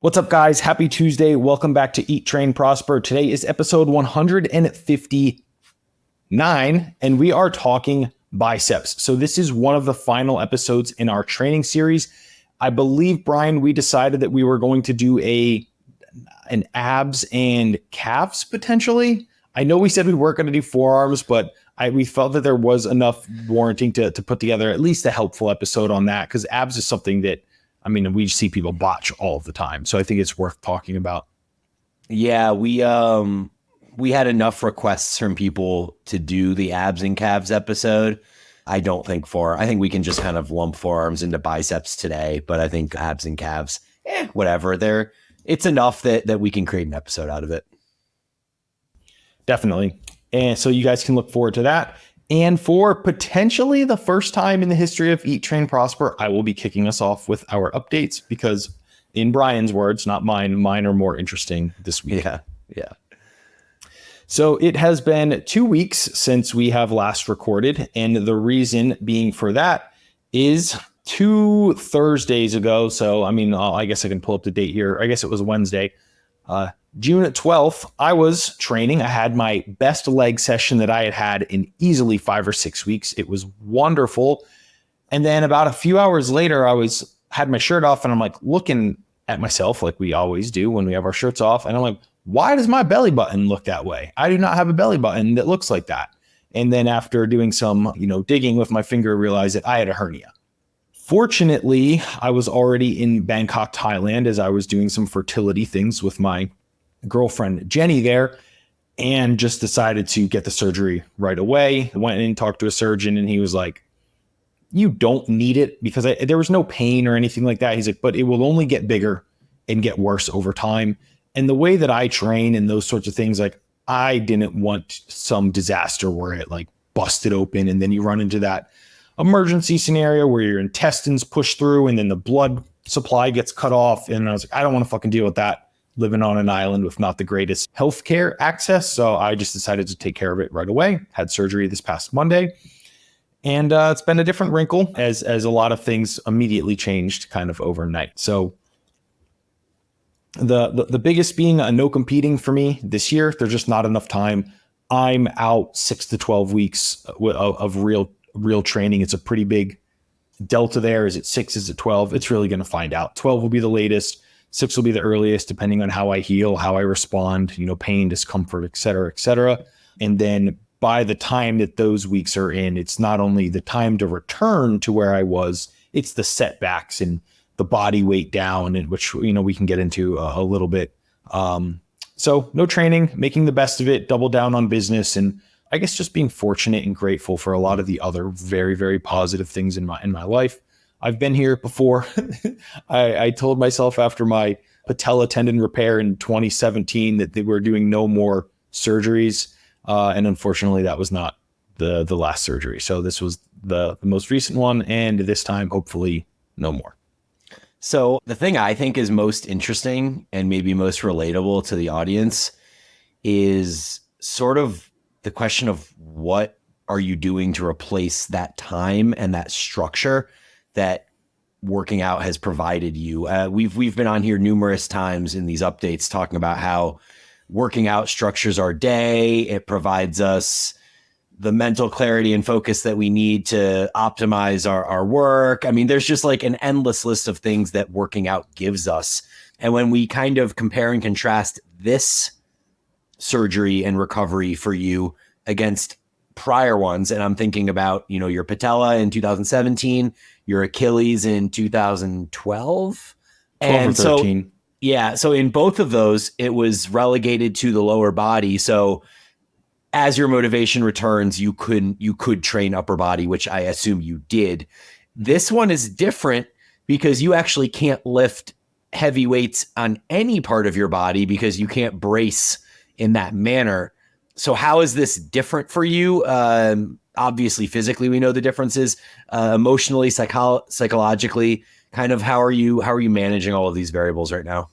What's up, guys? Happy Tuesday. Welcome back to Eat, Train, Prosper. Today is episode 159, and we are talking biceps. So this is one of the final episodes in our training series. I believe, Bryan, we decided that we were going to do an abs and calves potentially. I know we said we weren't going to do forearms, but we felt that there was enough warranting to put together at least a helpful episode on that, because abs is something that, I mean, we see people botch all the time. So I think it's worth talking about. Yeah, we had enough requests from people to do the abs and calves episode. I think we can just kind of lump forearms into biceps today, but I think abs and calves, whatever. It's enough that we can create an episode out of it. Definitely. And so you guys can look forward to that. And for potentially the first time in the history of Eat, Train, Prosper, I will be kicking us off with our updates because, in Bryan's words, not mine are more interesting this week. Yeah. So it has been 2 weeks since we have last recorded. And the reason being for that is 2 Thursdays ago. So, I mean, I guess I can pull up the date here. I guess it was Wednesday. June 12th, I was training. I had my best leg session that I had in easily 5 or 6 weeks. It was wonderful. And then about a few hours later, had my shirt off and I'm like looking at myself like we always do when we have our shirts off. And I'm like, why does my belly button look that way? I do not have a belly button that looks like that. And then after doing some, digging with my finger, I realized that I had a hernia. Fortunately, I was already in Bangkok, Thailand, as I was doing some fertility things with my girlfriend Jenny there, and just decided to get the surgery right away. I went in and talked to a surgeon and he was like, you don't need it, because there was no pain or anything like that. He's like, but it will only get bigger and get worse over time. And the way that I train and those sorts of things, like, I didn't want some disaster where it like busted open and then you run into that emergency scenario where your intestines push through and then the blood supply gets cut off. And I was like, I don't want to fucking deal with that, living on an island with not the greatest healthcare access. So I just decided to take care of it right away. Had surgery this past Monday. And it's been a different wrinkle as a lot of things immediately changed kind of overnight. So the biggest being no competing for me this year. There's just not enough time. I'm out 6 to 12 weeks of real training. It's a pretty big delta there. Is it 6? Is it 12? It's really going to find out. 12 will be the latest. 6 will be the earliest, depending on how I heal, how I respond, pain, discomfort, et cetera. And then by the time that those weeks are in, it's not only the time to return to where I was, it's the setbacks and the body weight down, and which, we can get into a little bit. So no training, making the best of it, double down on business, and I guess just being fortunate and grateful for a lot of the other very, very positive things in my life. I've been here before. I told myself after my patella tendon repair in 2017 that they were doing no more surgeries. And unfortunately, that was not the last surgery. So this was the most recent one. And this time, hopefully, no more. So the thing I think is most interesting and maybe most relatable to the audience is sort of the question of what are you doing to replace that time and that structure that working out has provided you. We've been on here numerous times in these updates talking about how working out structures our day. It provides us the mental clarity and focus that we need to optimize our work. I mean, there's just like an endless list of things that working out gives us. And when we kind of compare and contrast this surgery and recovery for you against prior ones, and I'm thinking about, your patella in 2017, your Achilles in 2012. 12 or 13. So in both of those, it was relegated to the lower body. So as your motivation returns, you could train upper body, which I assume you did. This one is different because you actually can't lift heavy weights on any part of your body because you can't brace in that manner. So how is this different for you? Obviously, physically, we know the differences. Emotionally, psychologically, kind of how are you managing all of these variables right now?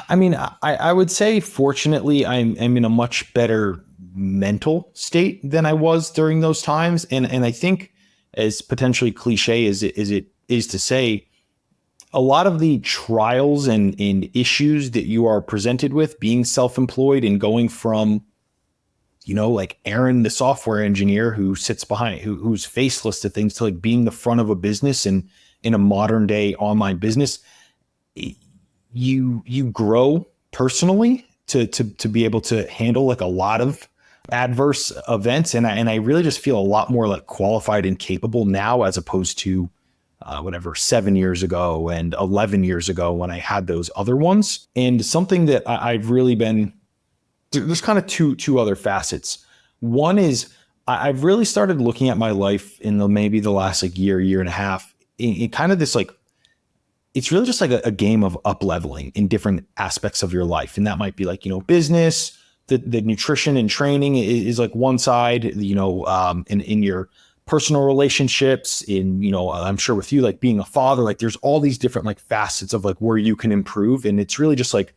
I mean, I would say, fortunately, I'm in a much better mental state than I was during those times. And I think, as potentially cliche as it is to say, a lot of the trials and issues that you are presented with being self-employed and going from, like Aaron, the software engineer who sits behind, who's faceless to things, to like being the front of a business and in a modern day online business, you grow personally to be able to handle like a lot of adverse events. And I really just feel a lot more like qualified and capable now, as opposed to 7 years ago and 11 years ago when I had those other ones. And something that I've really been, there's kind of two other facets. One is I've really started looking at my life in maybe the last like year and a half in kind of this like, it's really just like a game of up leveling in different aspects of your life. And that might be like, business, the nutrition and training is like one side, in your personal relationships, I'm sure with you, like being a father, like there's all these different like facets of like where you can improve. And it's really just like,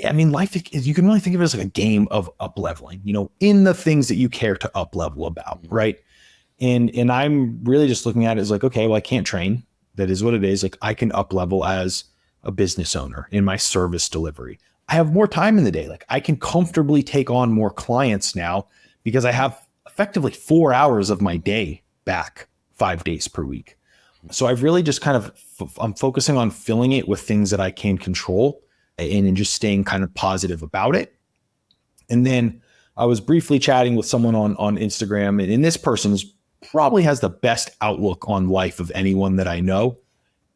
life, you can really think of it as like a game of up leveling, in the things that you care to up level about. Right. And I'm really just looking at it as like, okay, well, I can't train. That is what it is. Like I can up level as a business owner in my service delivery. I have more time in the day. Like I can comfortably take on more clients now because I have effectively 4 hours of my day back 5 days per week. So I've really just I'm focusing on filling it with things that I can control and just staying kind of positive about it. And then I was briefly chatting with someone on Instagram, and this person's probably has the best outlook on life of anyone that I know.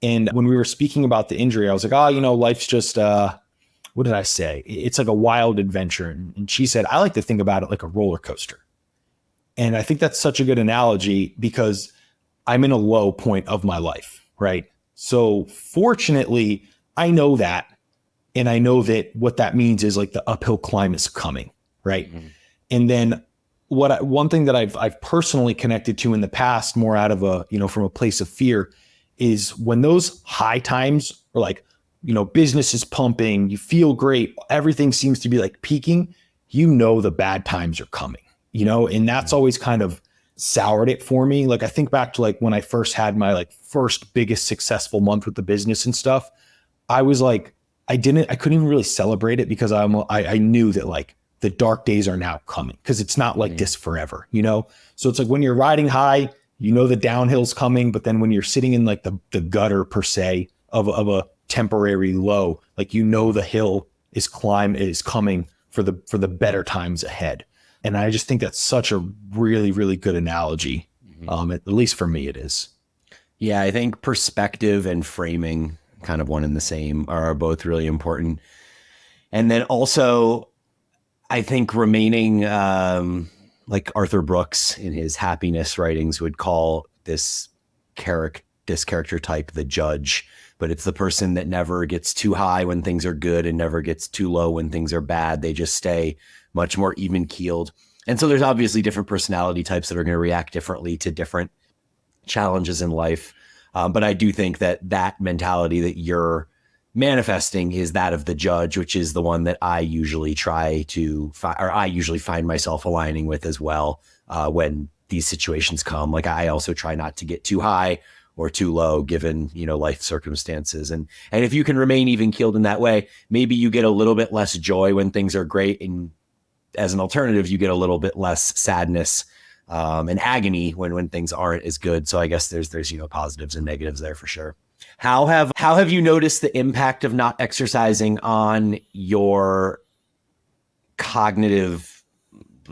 And when we were speaking about the injury, I was like, life's just, what did I say? It's like a wild adventure. And she said, I like to think about it like a roller coaster. And I think that's such a good analogy because I'm in a low point of my life, right? So fortunately, I know that. And I know that what that means is like the uphill climb is coming, right? Mm-hmm. And then one thing that I've personally connected to in the past, more out of from a place of fear, is when those high times are like, business is pumping, you feel great, everything seems to be like peaking, the bad times are coming, and that's always kind of soured it for me. Like I think back to like when I first had my like first biggest successful month with the business and stuff, I was like, I couldn't even really celebrate it because I knew that like the dark days are now coming because it's not like this forever, So it's like when you're riding high, the downhill's coming, but then when you're sitting in like the gutter per se of a temporary low, like the hill is coming for the better times ahead. And I just think that's such a really, really good analogy. At least for me, it is. Yeah, I think perspective and framing, kind of one and the same, are both really important. And then also, I think remaining, like Arthur Brooks in his happiness writings would call this character type the judge, but it's the person that never gets too high when things are good and never gets too low when things are bad. They just stay much more even keeled. And so there's obviously different personality types that are going to react differently to different challenges in life. But I do think that mentality that you're manifesting is that of the judge, which is the one that I usually find myself aligning with as well when these situations come. Like I also try not to get too high or too low given, life circumstances. And if you can remain even keeled in that way, maybe you get a little bit less joy when things are great. And as an alternative, you get a little bit less sadness and agony when things aren't as good. So I guess there's positives and negatives there for sure. How have you noticed the impact of not exercising on your cognitive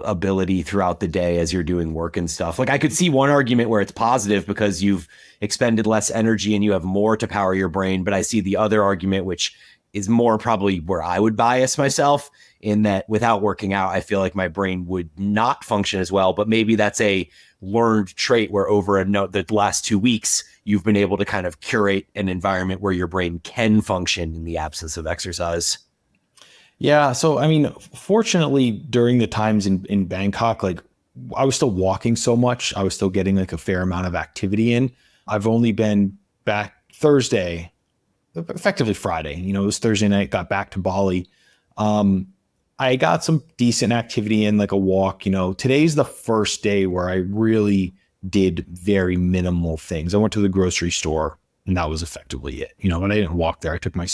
ability throughout the day as you're doing work and stuff? Like I could see one argument where it's positive because you've expended less energy and you have more to power your brain. But I see the other argument, which is more probably where I would bias myself, in that without working out, I feel like my brain would not function as well. But maybe that's a learned trait where over the last 2 weeks, you've been able to kind of curate an environment where your brain can function in the absence of exercise. Yeah. So, fortunately, during the times in Bangkok, like I was still walking so much. I was still getting like a fair amount of activity in. I've only been back Thursday, effectively Friday. It was Thursday night, got back to Bali. I got some decent activity in, like a walk. Today's the first day where I really did very minimal things. I went to the grocery store And that was effectively it, but I didn't walk there. I took my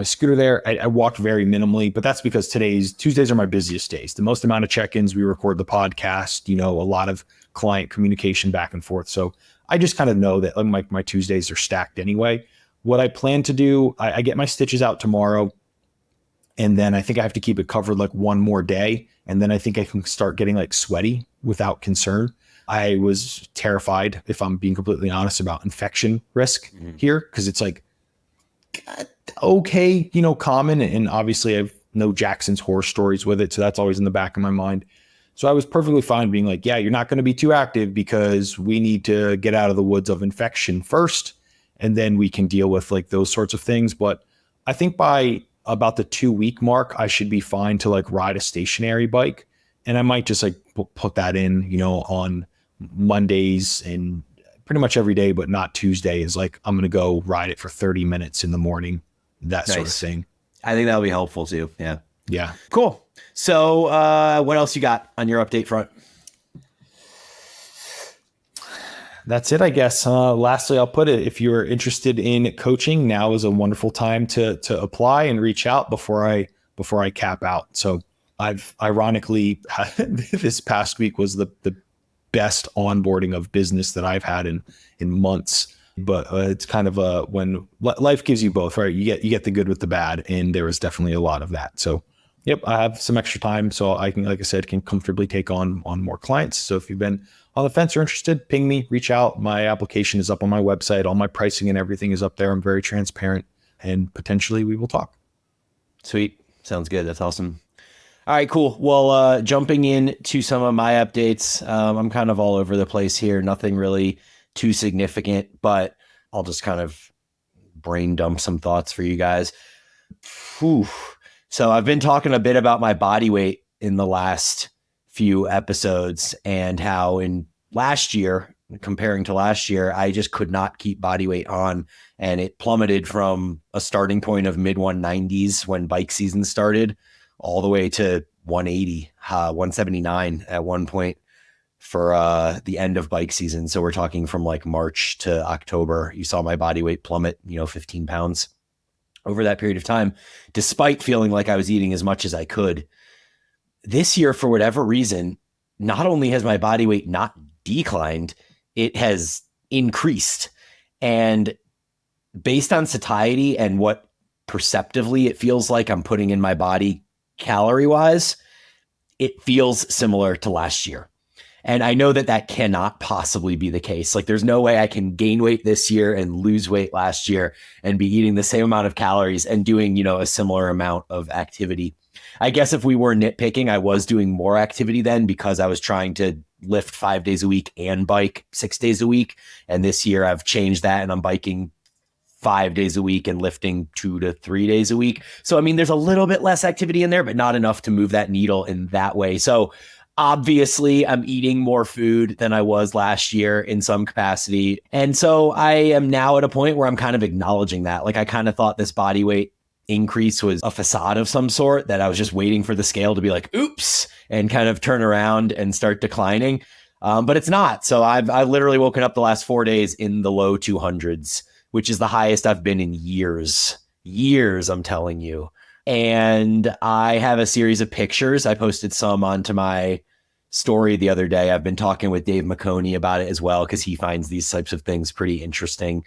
scooter there. I walked very minimally, but that's because Tuesdays are my busiest days. The most amount of check-ins. We record the podcast, a lot of client communication back and forth. So I just kind of know that my Tuesdays are stacked anyway. What I plan to do, I get my stitches out tomorrow, and then I think I have to keep it covered like one more day. And then I think I can start getting like sweaty without concern. I was terrified, if I'm being completely honest, about infection risk here, because it's like, okay, common. And obviously I know Jackson's horror stories with it. So that's always in the back of my mind. So I was perfectly fine being like, yeah, you're not going to be too active because we need to get out of the woods of infection first. And then we can deal with like those sorts of things. But I think by about the 2-week mark, I should be fine to like ride a stationary bike. And I might just like put that in, on Mondays and pretty much every day, but not Tuesday, is like, I'm going to go ride it for 30 minutes in the morning, that sort of thing. I think that'll be helpful too. Yeah. Yeah. Cool. So what else you got on your update front? That's it, I guess. Lastly, I'll put it, if you're interested in coaching, now is a wonderful time to apply and reach out before I cap out. So I've ironically, this past week was the best onboarding of business that I've had in months. But it's kind of when life gives you both, right? You get the good with the bad, and there was definitely a lot of that. So, yep, I have some extra time, so I can, like I said, can comfortably take on more clients. So if you've been on the fence or interested, ping me, reach out. My application is up on my website. All my pricing and everything is up there. I'm very transparent, and potentially we will talk. Sweet. Sounds good. That's awesome. All right, cool. Well, jumping into some of my updates, I'm kind of all over the place here. Nothing really too significant, but I'll just kind of brain dump some thoughts for you guys. Whew. So I've been talking a bit about my body weight in the last few episodes, and how in last year, comparing to last year, I just could not keep body weight on, and it plummeted from a starting point of mid 190s when bike season started all the way to 180, 179 at one point for the end of bike season. So we're talking from like March to October. You saw my body weight plummet, 15 pounds over that period of time, despite feeling like I was eating as much as I could. This year, for whatever reason, not only has my body weight not declined, it has increased. And based on satiety and what perceptively it feels like I'm putting in my body calorie wise, it feels similar to last year. And I know that cannot possibly be the case. Like, there's no way I can gain weight this year and lose weight last year and be eating the same amount of calories and doing, a similar amount of activity. I guess if we were nitpicking, I was doing more activity then because I was trying to lift 5 days a week and bike 6 days a week. And this year I've changed that, and I'm biking 5 days a week and lifting 2 to 3 days a week. So, there's a little bit less activity in there, but not enough to move that needle in that way. So obviously I'm eating more food than I was last year in some capacity. And so I am now at a point where I'm kind of acknowledging that. Like, I kind of thought this body weight increase was a facade of some sort, that I was just waiting for the scale to be like, oops, and kind of turn around and start declining. But it's not. So I've literally woken up the last 4 days in the low 200s, which is the highest I've been in years, I'm telling you. And I have a series of pictures. I posted some onto my story the other day. I've been talking with Dave McConey about it as well, because he finds these types of things pretty interesting.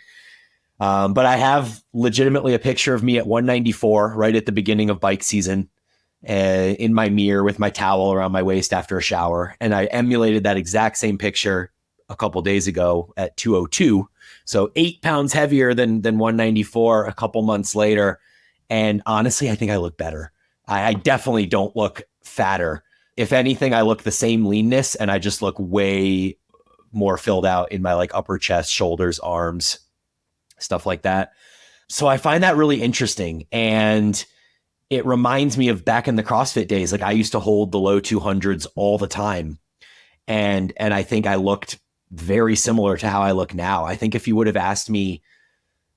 But I have legitimately a picture of me at 194 right at the beginning of bike season, in my mirror with my towel around my waist after a shower. And I emulated that exact same picture a couple days ago at 202. So 8 pounds heavier than 194 a couple months later. And honestly, I think I look better. I definitely don't look fatter. If anything, I look the same leanness, and I just look way more filled out in my like upper chest, shoulders, arms, stuff like that. So I find that really interesting. And it reminds me of back in the CrossFit days. Like, I used to hold the low 200s all the time. And I think I looked very similar to how I look now. I think if you would have asked me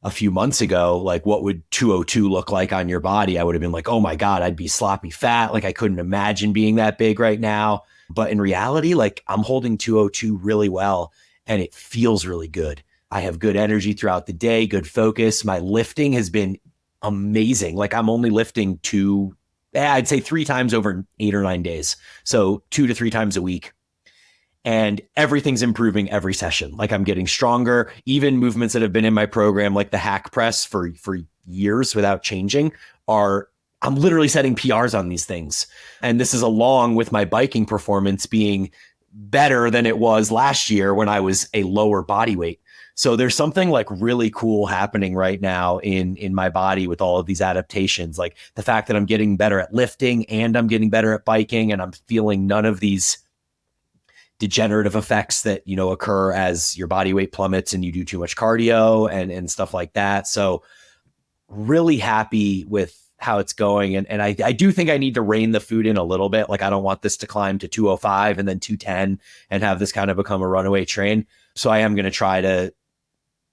a few months ago, like, what would 202 look like on your body, I would have been like, oh my God, I'd be sloppy fat. Like, I couldn't imagine being that big right now. But in reality, like, I'm holding 202 really well, and it feels really good. I have good energy throughout the day, good focus. My lifting has been amazing. Like I'm only lifting I'd say 3 times over 8 or 9 days. So 2 to 3 times a week. And everything's improving every session. Like I'm getting stronger. Even movements that have been in my program, like the hack press for years without changing, I'm literally setting PRs on these things. And this is along with my biking performance being better than it was last year when I was a lower body weight. So there's something like really cool happening right now in my body with all of these adaptations. Like the fact that I'm getting better at lifting and I'm getting better at biking, and I'm feeling none of these degenerative effects that, occur as your body weight plummets and you do too much cardio and stuff like that. So really happy with how it's going. And I do think I need to rein the food in a little bit. Like I don't want this to climb to 205 and then 210 and have this kind of become a runaway train. So I am going to try to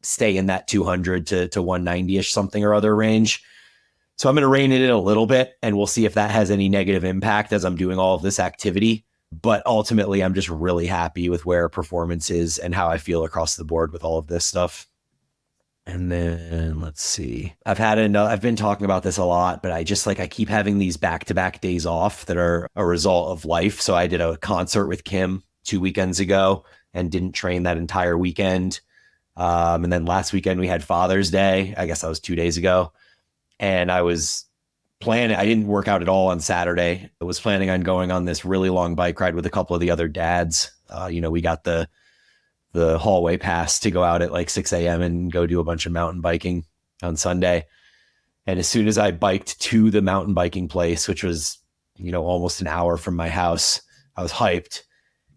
stay in that 200 to 190-ish something or other range. So I'm going to rein it in a little bit, and we'll see if that has any negative impact as I'm doing all of this activity. But ultimately, I'm just really happy with where performance is and how I feel across the board with all of this stuff. And then let's see. I've been talking about this a lot, but I keep having these back-to-back days off that are a result of life. So I did a concert with Kim 2 weekends ago and didn't train that entire weekend. And then last weekend we had Father's Day. I guess that was 2 days ago. And I didn't work out at all on Saturday. I was planning on going on this really long bike ride with a couple of the other dads. We got the hallway pass to go out at like 6 a.m. and go do a bunch of mountain biking on Sunday. And as soon as I biked to the mountain biking place, which was, almost an hour from my house, I was hyped,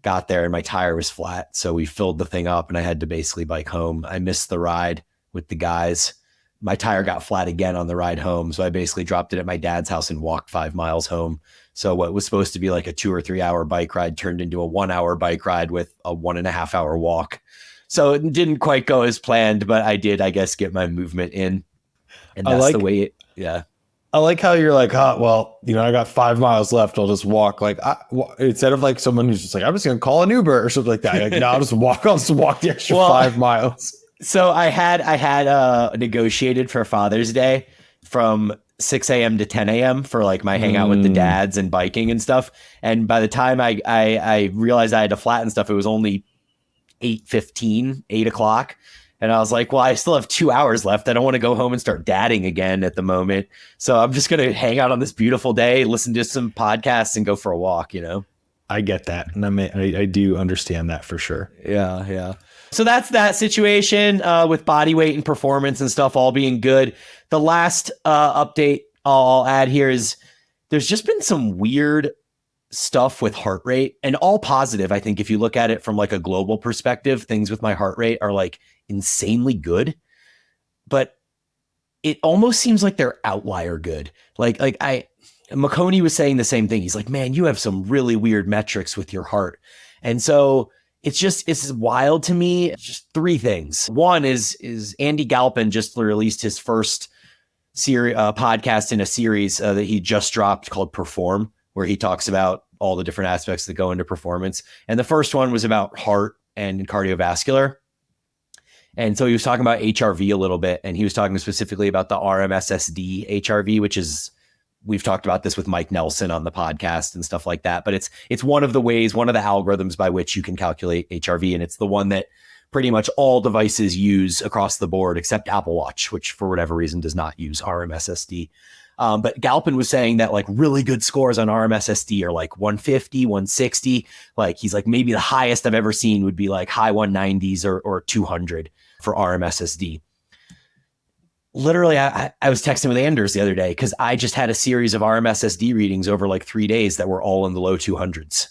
got there and my tire was flat. So we filled the thing up and I had to basically bike home. I missed the ride with the guys. My tire got flat again on the ride home. So I basically dropped it at my dad's house and walked 5 miles home. So what was supposed to be like a 2 or 3 hour bike ride turned into a 1 hour bike ride with a 1.5 hour walk. So it didn't quite go as planned, but I did, I guess, get my movement in. And that's the way it, yeah. I like how you're like, I got 5 miles left. I'll just walk. Like instead of like someone who's just like, I'm just going to call an Uber or something like that. Like, no, I'll just walk the extra 5 miles. So I had negotiated for Father's Day from 6 a.m. to 10 a.m. for like my hangout with the dads and biking and stuff. And by the time I realized I had to flatten stuff, it was only 8:15, 8 o'clock. And I was like, well, I still have 2 hours left. I don't want to go home and start dadding again at the moment. So I'm just going to hang out on this beautiful day, listen to some podcasts and go for a walk, I get that. And I do understand that for sure. Yeah. Yeah. So that's that situation with body weight and performance and stuff all being good. The last update I'll add here is there's just been some weird stuff with heart rate, and all positive. I think if you look at it from like a global perspective, things with my heart rate are like insanely good, but it almost seems like they're outlier good. McConey was saying the same thing. He's like, man, you have some really weird metrics with your heart. And so it's wild to me. Just 3 things. One is Andy Galpin just released his first podcast in a series that he just dropped called Perform, where he talks about all the different aspects that go into performance. And the first one was about heart and cardiovascular. And so he was talking about HRV a little bit, and he was talking specifically about the RMSSD HRV, which is, we've talked about this with Mike Nelson on the podcast and stuff like that. But it's one of the ways, one of the algorithms by which you can calculate HRV. And it's the one that pretty much all devices use across the board, except Apple Watch, which for whatever reason does not use RMSSD. But Galpin was saying that like really good scores on RMSSD are like 150, 160. Like he's like, maybe the highest I've ever seen would be like high 190s or 200 for RMSSD. Literally, I was texting with Anders the other day because I just had a series of RMSSD readings over like 3 days that were all in the low 200s.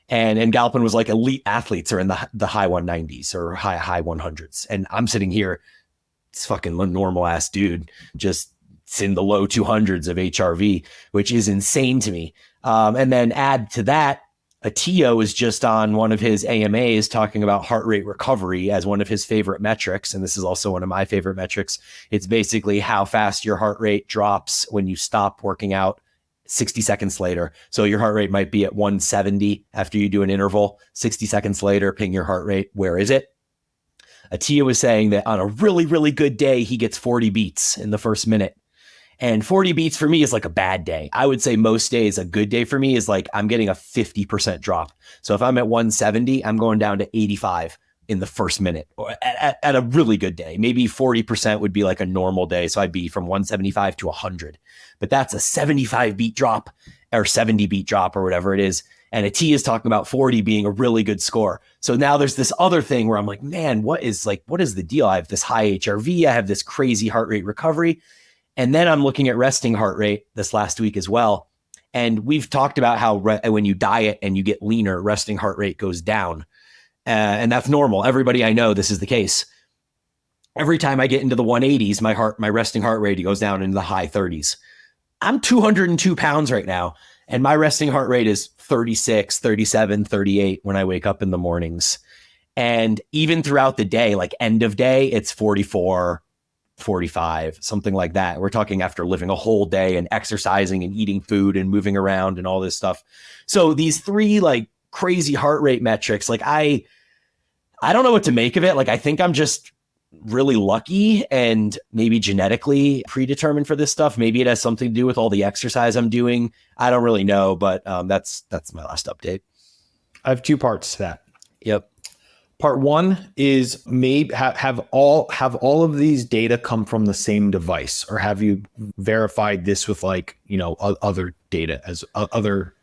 And Galpin was like, elite athletes are in the high 190s or high 100s. And I'm sitting here, this fucking normal ass dude, just it's in the low 200s of HRV, which is insane to me. And then add to that, Atio is just on one of his AMAs talking about heart rate recovery as one of his favorite metrics. And this is also one of my favorite metrics. It's basically how fast your heart rate drops when you stop working out 60 seconds later. So your heart rate might be at 170 after you do an interval. 60 seconds later, ping your heart rate. Where is it? Atia was saying that on a really, really good day, he gets 40 beats in the first minute. And 40 beats for me is like a bad day. I would say most days, a good day for me is like I'm getting a 50% drop. So if I'm at 170, I'm going down to 85 in the first minute, or at a really good day. Maybe 40% would be like a normal day. So I'd be from 175 to 100. But that's a 75 beat drop or 70 beat drop or whatever it is. And a T is talking about 40 being a really good score. So now there's this other thing where I'm like, man, what is the deal? I have this high HRV. I have this crazy heart rate recovery. And then I'm looking at resting heart rate this last week as well. And we've talked about how when you diet and you get leaner, resting heart rate goes down. And that's normal. Everybody I know, this is the case. Every time I get into the 180s, my resting heart rate goes down into the high 30s. I'm 202 pounds right now, and my resting heart rate is 36, 37, 38 when I wake up in the mornings. And even throughout the day, like end of day, it's 44, 45, something like that. We're talking after living a whole day and exercising and eating food and moving around and all this stuff. So these three like crazy heart rate metrics, like I don't know what to make of it. Like, I think I'm just really lucky and maybe genetically predetermined for this stuff. Maybe it has something to do with all the exercise I'm doing. I don't really know, but that's my last update. I have two parts to that. Yep. Part one is maybe have all of these data come from the same device, or have you verified this with like, other data as other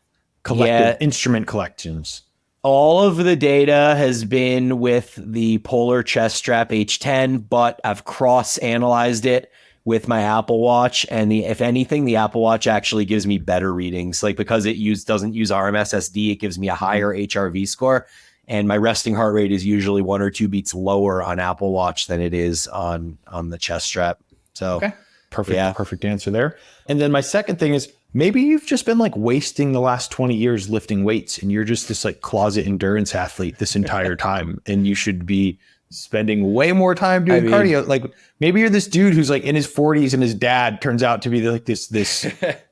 collective instrument collections? All of the data has been with the Polar Chest Strap H10, but I've cross-analyzed it with my Apple Watch. And if anything, the Apple Watch actually gives me better readings. Like, because it doesn't use RMSSD, it gives me a higher HRV score. And my resting heart rate is usually 1 or 2 beats lower on Apple Watch than it is on the chest strap. So okay. Perfect answer there. And then my second thing is, maybe you've just been like wasting the last 20 years lifting weights, and you're just this like closet endurance athlete this entire time, and you should be spending way more time doing cardio. Like, maybe you're this dude who's like in his 40s and his dad turns out to be like this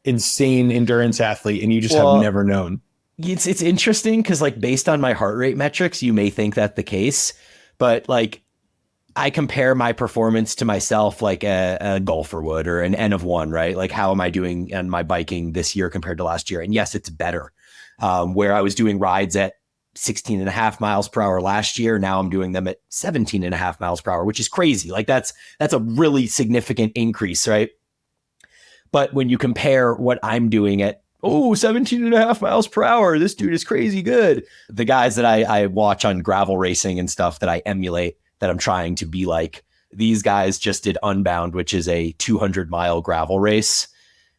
insane endurance athlete, and you just have never known. It's interesting because like based on my heart rate metrics, you may think that's the case, but like I compare my performance to myself like a golfer would, or an N of 1, right? Like, how am I doing on my biking this year compared to last year? And yes, it's better. Where I was doing rides at 16.5 miles per hour last year, now I'm doing them at 17.5 miles per hour, which is crazy. Like that's a really significant increase, right? But when you compare what I'm doing at 17.5 miles per hour, this dude is crazy good. The guys that I watch on gravel racing and stuff that I emulate, that I'm trying to be like, these guys just did Unbound, which is a 200-mile gravel race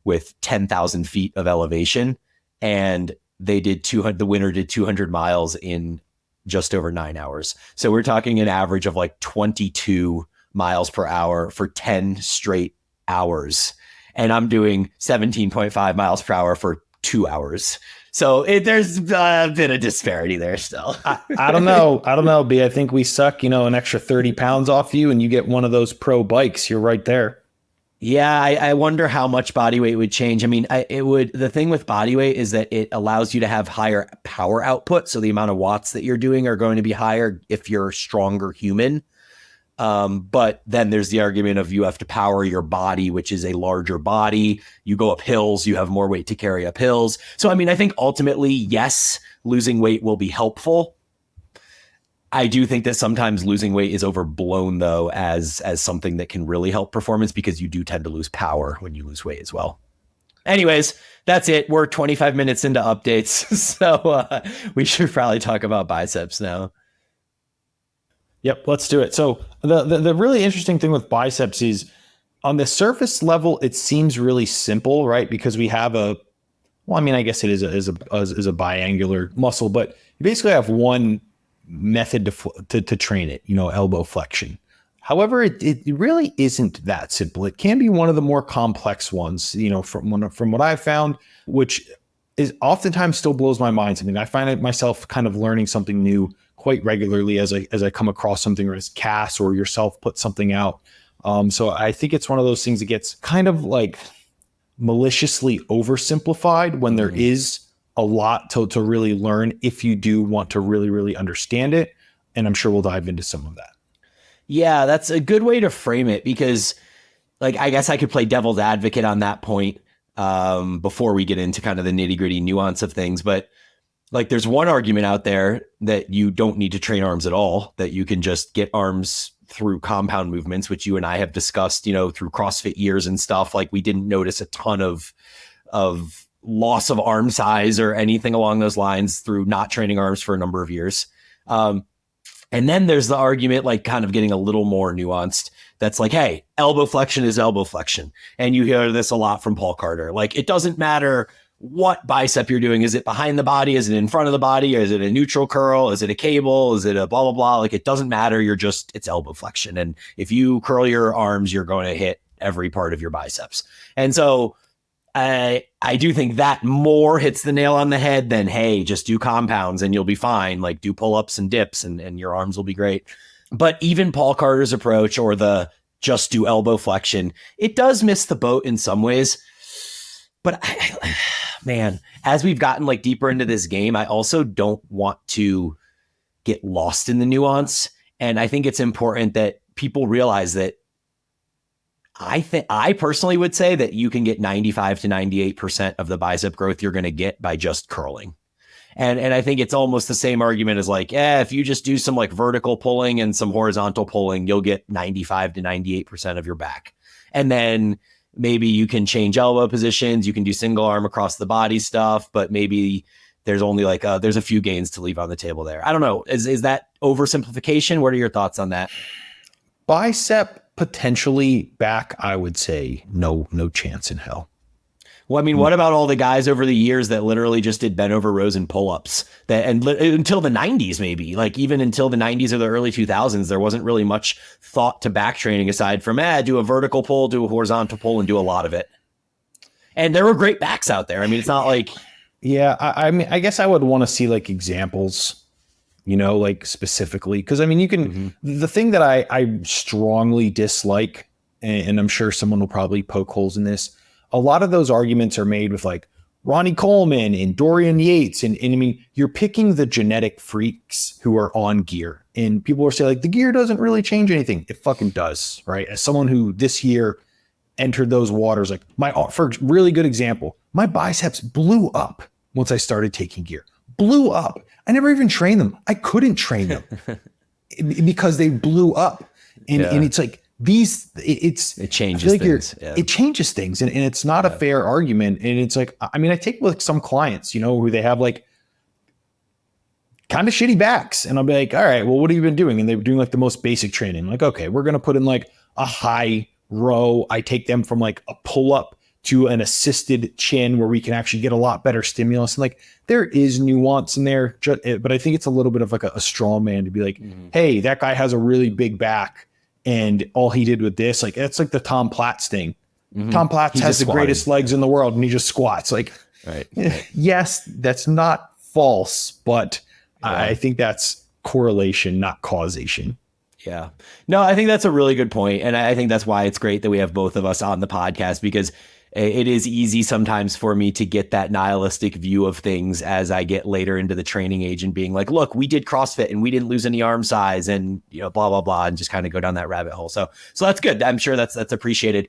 with 10,000 feet of elevation. And they did the winner did 200 miles in just over 9 hours. So we're talking an average of like 22 miles per hour for 10 straight hours. And I'm doing 17.5 miles per hour for 2 hours. So there's a bit of disparity there still. I don't know, B. I think we suck, an extra 30 pounds off you, and you get one of those pro bikes. You're right there. Yeah, I wonder how much body weight would change. I mean, the thing with body weight is that it allows you to have higher power output. So the amount of watts that you're doing are going to be higher if you're a stronger human. But then there's the argument of you have to power your body, which is a larger body. You go up hills, you have more weight to carry up hills. So, I mean, I think ultimately, yes, losing weight will be helpful. I do think that sometimes losing weight is overblown, though, as something that can really help performance, because you do tend to lose power when you lose weight as well. Anyways, that's it. We're 25 minutes into updates. So we should probably talk about biceps now. Yep, let's do it. So the really interesting thing with biceps is, on the surface level, it seems really simple, right? Because we have I guess it is a biangular muscle, but you basically have one method to train it, elbow flexion. However, it really isn't that simple. It can be one of the more complex ones, from what I've found, which is oftentimes still blows my mind. Something I find myself kind of learning something new quite regularly as I come across something, or as Cass or yourself put something out. So I think it's one of those things that gets kind of like maliciously oversimplified when there is a lot to really learn if you do want to really, really understand it. And I'm sure we'll dive into some of that. Yeah, that's a good way to frame it because, like, I guess I could play devil's advocate on that point before we get into kind of the nitty gritty nuance of things. But like, there's one argument out there that you don't need to train arms at all, that you can just get arms through compound movements, which you and I have discussed, through CrossFit years and stuff. Like, we didn't notice a ton of loss of arm size or anything along those lines through not training arms for a number of years. And then there's the argument, like, kind of getting a little more nuanced. That's like, hey, elbow flexion is elbow flexion. And you hear this a lot from Paul Carter. Like, it doesn't matter what bicep you're doing. Is it behind the body? Is it in front of the body? Or is it a neutral curl? Is it a cable? Is it a blah, blah, blah? Like, it doesn't matter. It's elbow flexion. And if you curl your arms, you're going to hit every part of your biceps. And so I do think that more hits the nail on the head than, hey, just do compounds and you'll be fine. Like, do pull-ups and dips and your arms will be great. But even Paul Carter's approach, or the just do elbow flexion, it does miss the boat in some ways. But man, as we've gotten like deeper into this game, I also don't want to get lost in the nuance. And I think it's important that people realize that I personally would say that you can get 95 to 98% of the bicep growth you're going to get by just curling. And I think it's almost the same argument as like, if you just do some like vertical pulling and some horizontal pulling, you'll get 95 to 98% of your back. And then maybe you can change elbow positions. You can do single arm across the body stuff, but maybe there's only like, there's a few gains to leave on the table there. I don't know. Is that oversimplification? What are your thoughts on that? Bicep, potentially. Back, I would say no chance in hell. Well, I mean, what about all the guys over the years that literally just did bent over rows and pull-ups until the 90s, maybe like even until the 90s or the early 2000s, there wasn't really much thought to back training aside from, do a vertical pull, do a horizontal pull, and do a lot of it. And there were great backs out there. I mean, it's not like. Yeah. I mean, I guess I would want to see like examples, like specifically, because I mean, you can, the thing that I strongly dislike, and I'm sure someone will probably poke holes in this, a lot of those arguments are made with like Ronnie Coleman and Dorian Yates. And I mean, you're picking the genetic freaks who are on gear, and people are saying like, the gear doesn't really change anything. It fucking does, right? As someone who this year entered those waters, like for really good example, my biceps blew up once I started taking gear, blew up. I never even trained them. I couldn't train them because they blew up. And it's like, it changes things. It changes things. And it's not a fair argument. And it's like, I mean, I take with some clients, who they have like kind of shitty backs. And I'll be like, all right, well, what have you been doing? And they're doing like the most basic training. Like, okay, we're going to put in like a high row. I take them from like a pull up to an assisted chin where we can actually get a lot better stimulus. And like, there is nuance in there, but I think it's a little bit of like a straw man to be like, hey, that guy has a really big back, and all he did with this, like, it's like the Tom Platz thing. Tom Platz has the greatest legs in the world, and he just squats. Like, right. Yes, that's not false, but I think that's correlation, not causation. Yeah. No, I think that's a really good point. And I think that's why it's great that we have both of us on the podcast, because it is easy sometimes for me to get that nihilistic view of things as I get later into the training age and being like, look, we did CrossFit and we didn't lose any arm size and, blah, blah, blah, and just kind of go down that rabbit hole. So that's good. I'm sure that's appreciated.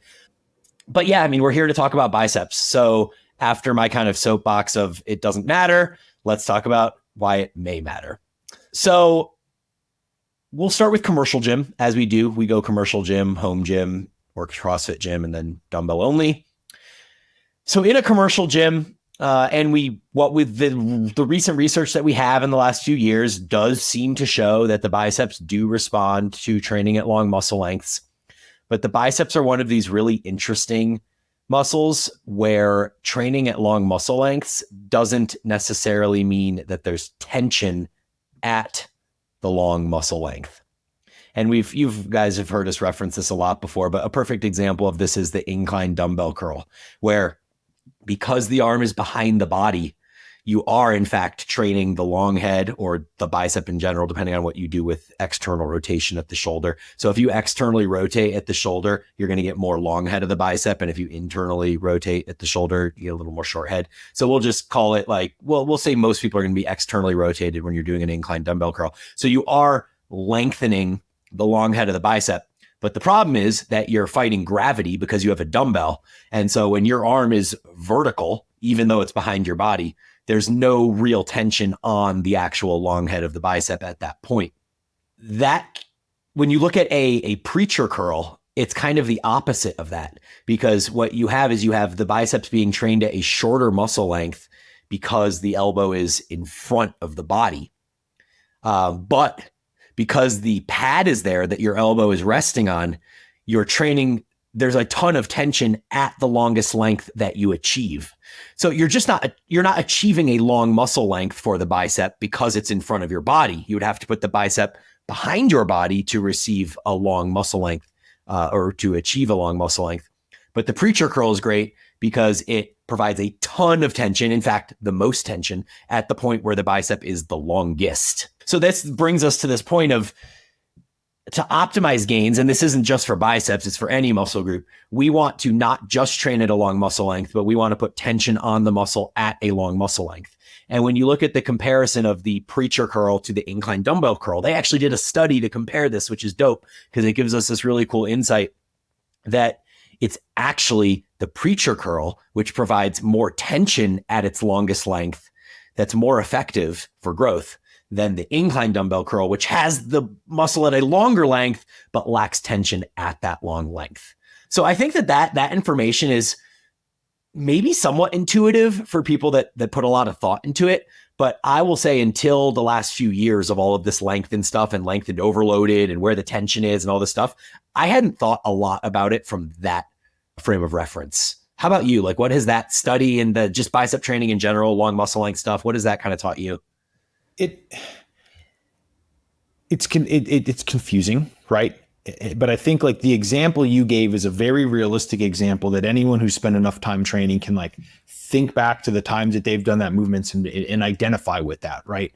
But yeah, I mean, we're here to talk about biceps. So after my kind of soapbox of it doesn't matter, let's talk about why it may matter. So we'll start with commercial gym. As we do, we go commercial gym, home gym, or CrossFit gym, and then dumbbell only. So in a commercial gym, what with the recent research that we have in the last few years does seem to show that the biceps do respond to training at long muscle lengths. But the biceps are one of these really interesting muscles where training at long muscle lengths doesn't necessarily mean that there's tension at the long muscle length. And you guys have heard us reference this a lot before, but a perfect example of this is the incline dumbbell curl, where because the arm is behind the body, you are in fact training the long head or the bicep in general, depending on what you do with external rotation at the shoulder. So if you externally rotate at the shoulder, you're going to get more long head of the bicep. And if you internally rotate at the shoulder, you get a little more short head. So we'll just call it like, we'll say most people are going to be externally rotated when you're doing an incline dumbbell curl. So you are lengthening the long head of the bicep. But the problem is that you're fighting gravity because you have a dumbbell. And so when your arm is vertical, even though it's behind your body, there's no real tension on the actual long head of the bicep at that point. That, when you look at a preacher curl, it's kind of the opposite of that, because what you have is you have the biceps being trained at a shorter muscle length because the elbow is in front of the body. But because the pad is there that your elbow is resting on, you're training, there's a ton of tension at the longest length that you achieve. So you're not achieving a long muscle length for the bicep because it's in front of your body. You would have to put the bicep behind your body to receive a long muscle length, or to achieve a long muscle length. But the preacher curl is great because it provides a ton of tension. In fact, the most tension at the point where the bicep is the longest. So this brings us to this point of, to optimize gains, and this isn't just for biceps, it's for any muscle group. We want to not just train at a long muscle length, but we want to put tension on the muscle at a long muscle length. And when you look at the comparison of the preacher curl to the incline dumbbell curl, they actually did a study to compare this, which is dope because it gives us this really cool insight that it's actually the preacher curl, which provides more tension at its longest length, that's more effective for growth than the incline dumbbell curl, which has the muscle at a longer length, but lacks tension at that long length. So I think that information is maybe somewhat intuitive for people that put a lot of thought into it. But I will say, until the last few years of all of this lengthened stuff and lengthened overloaded and where the tension is and all this stuff, I hadn't thought a lot about it from that frame of reference. How about you? Like, what has that study and the just bicep training in general, long muscle length stuff, what has that kind of taught you? It's confusing, right? But I think like the example you gave is a very realistic example that anyone who's spent enough time training can like think back to the times that they've done that movements and identify with that, right?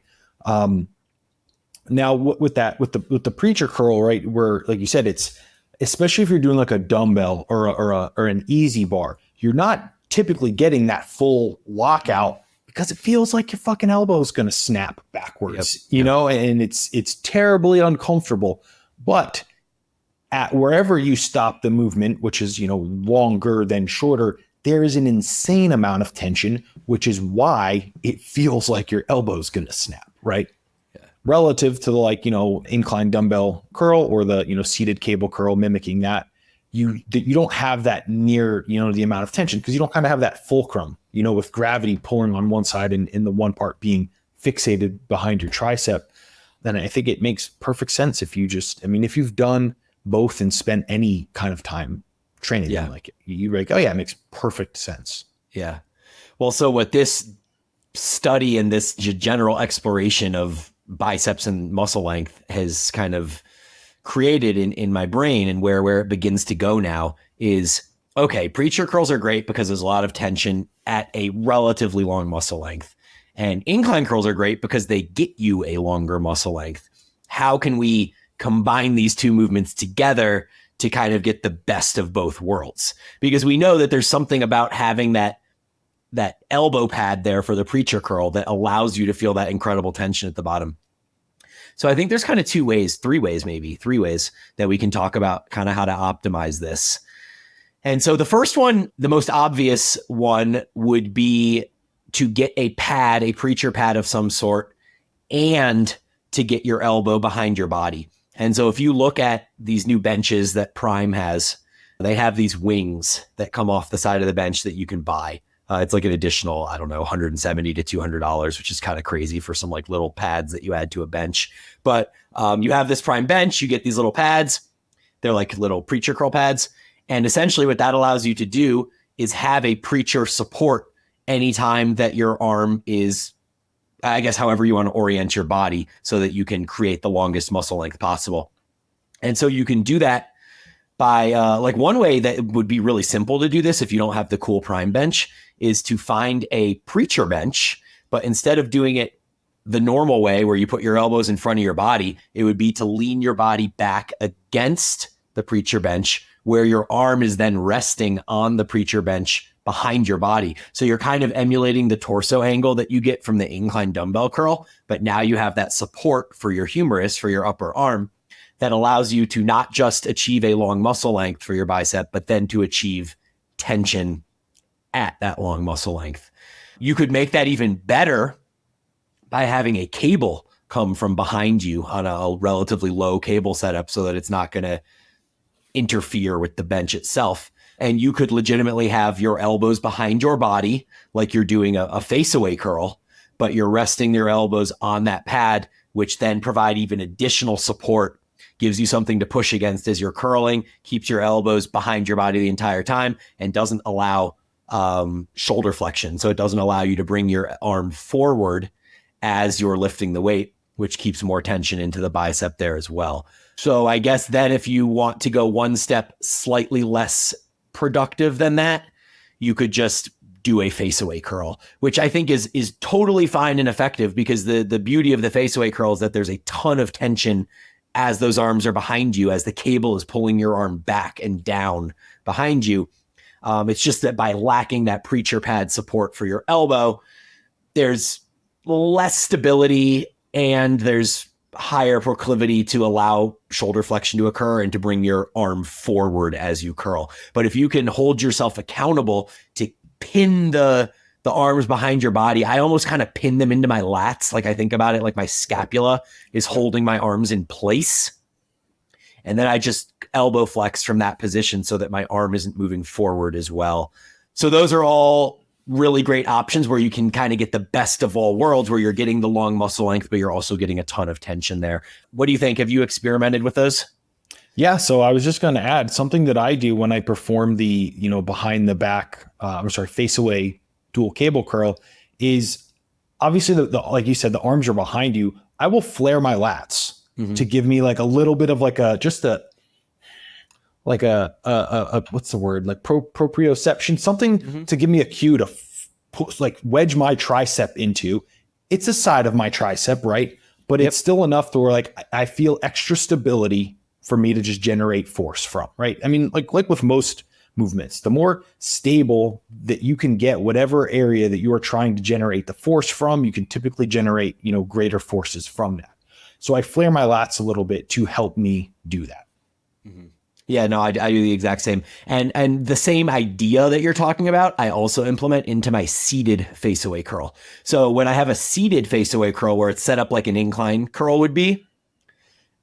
Now with the preacher curl, right, where like you said, it's especially if you're doing like a dumbbell or an easy bar, you're not typically getting that full lockout because it feels like your fucking elbow is going to snap backwards, you know, and it's terribly uncomfortable. But at wherever you stop the movement, which is, you know, longer than shorter, there is an insane amount of tension, which is why it feels like your elbow is going to snap, right? Yeah. Relative to the, like, you know, incline dumbbell curl or the, you know, seated cable curl mimicking that, you don't have that near, you know, the amount of tension because you don't kind of have that fulcrum, you know, with gravity pulling on one side and the one part being fixated behind your tricep. Then I think it makes perfect sense if you just, I mean, if you've done both and spent any kind of time training them, like you're like, oh yeah, it makes perfect sense. Yeah. Well, so what this study and this general exploration of biceps and muscle length has kind of created in my brain, and where it begins to go now is, okay, preacher curls are great because there's a lot of tension at a relatively long muscle length. And incline curls are great because they get you a longer muscle length. How can we combine these two movements together to kind of get the best of both worlds? Because we know that there's something about having that elbow pad there for the preacher curl that allows you to feel that incredible tension at the bottom. So I think there's kind of three ways that we can talk about kind of how to optimize this. And so the first one, the most obvious one, would be to get a pad, a preacher pad of some sort, and to get your elbow behind your body. And so if you look at these new benches that Prime has, they have these wings that come off the side of the bench that you can buy. It's like an additional, I don't know, $170 to $200, which is kind of crazy for some like little pads that you add to a bench. But you have this Prime bench, you get these little pads. They're like little preacher curl pads. And essentially what that allows you to do is have a preacher support anytime that your arm is, I guess, however you want to orient your body so that you can create the longest muscle length possible. And so you can do that by like one way that would be really simple to do this if you don't have the cool Prime bench is to find a preacher bench, but instead of doing it the normal way where you put your elbows in front of your body, it would be to lean your body back against the preacher bench where your arm is then resting on the preacher bench behind your body. So you're kind of emulating the torso angle that you get from the incline dumbbell curl, but now you have that support for your humerus, for your upper arm, that allows you to not just achieve a long muscle length for your bicep, but then to achieve tension at that long muscle length. You could make that even better by having a cable come from behind you on a relatively low cable setup so that it's not going to interfere with the bench itself. And you could legitimately have your elbows behind your body like you're doing a face away curl, but you're resting your elbows on that pad, which then provide even additional support, gives you something to push against as you're curling, keeps your elbows behind your body the entire time, and doesn't allow shoulder flexion. So it doesn't allow you to bring your arm forward as you're lifting the weight, which keeps more tension into the bicep there as well. So I guess then if you want to go one step slightly less productive than that, you could just do a face away curl, which I think is totally fine and effective, because the beauty of the face away curl is that there's a ton of tension as those arms are behind you, as the cable is pulling your arm back and down behind you. It's just that by lacking that preacher pad support for your elbow, there's less stability and there's higher proclivity to allow shoulder flexion to occur and to bring your arm forward as you curl. But if you can hold yourself accountable to pin the arms behind your body, I almost kind of pin them into my lats. Like I think about it like my scapula is holding my arms in place. And then I just elbow flex from that position so that my arm isn't moving forward as well. So those are all really great options where you can kind of get the best of all worlds, where you're getting the long muscle length, but you're also getting a ton of tension there. What do you think? Have you experimented with those? Yeah. So I was just going to add something that I do when I perform the, behind the back, face away dual cable curl is obviously the like you said, the arms are behind you. I will flare my lats to give me like a little bit of like what's the word? Like proprioception, something to give me a cue to wedge my tricep into. It's a side of my tricep, right? But it's still enough to where like I feel extra stability for me to just generate force from, right? I mean, like with most movements, the more stable that you can get whatever area that you are trying to generate the force from, you can typically generate, greater forces from that. So I flare my lats a little bit to help me do that. Mm-hmm. Yeah, no, I do the exact same. And the same idea that you're talking about, I also implement into my seated face away curl. So when I have a seated face away curl where it's set up like an incline curl would be,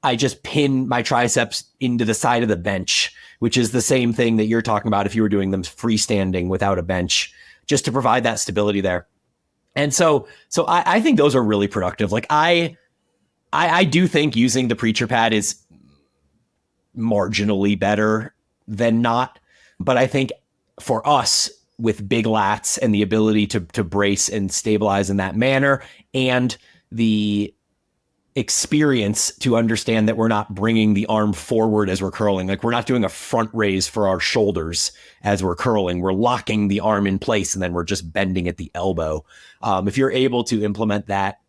I just pin my triceps into the side of the bench, which is the same thing that you're talking about if you were doing them freestanding without a bench, just to provide that stability there. And so I think those are really productive. Like I do think using the preacher pad is marginally better than not. But I think for us with big lats and the ability to brace and stabilize in that manner, and the experience to understand that we're not bringing the arm forward as we're curling, like we're not doing a front raise for our shoulders as we're curling, we're locking the arm in place and then we're just bending at the elbow. If you're able to implement that,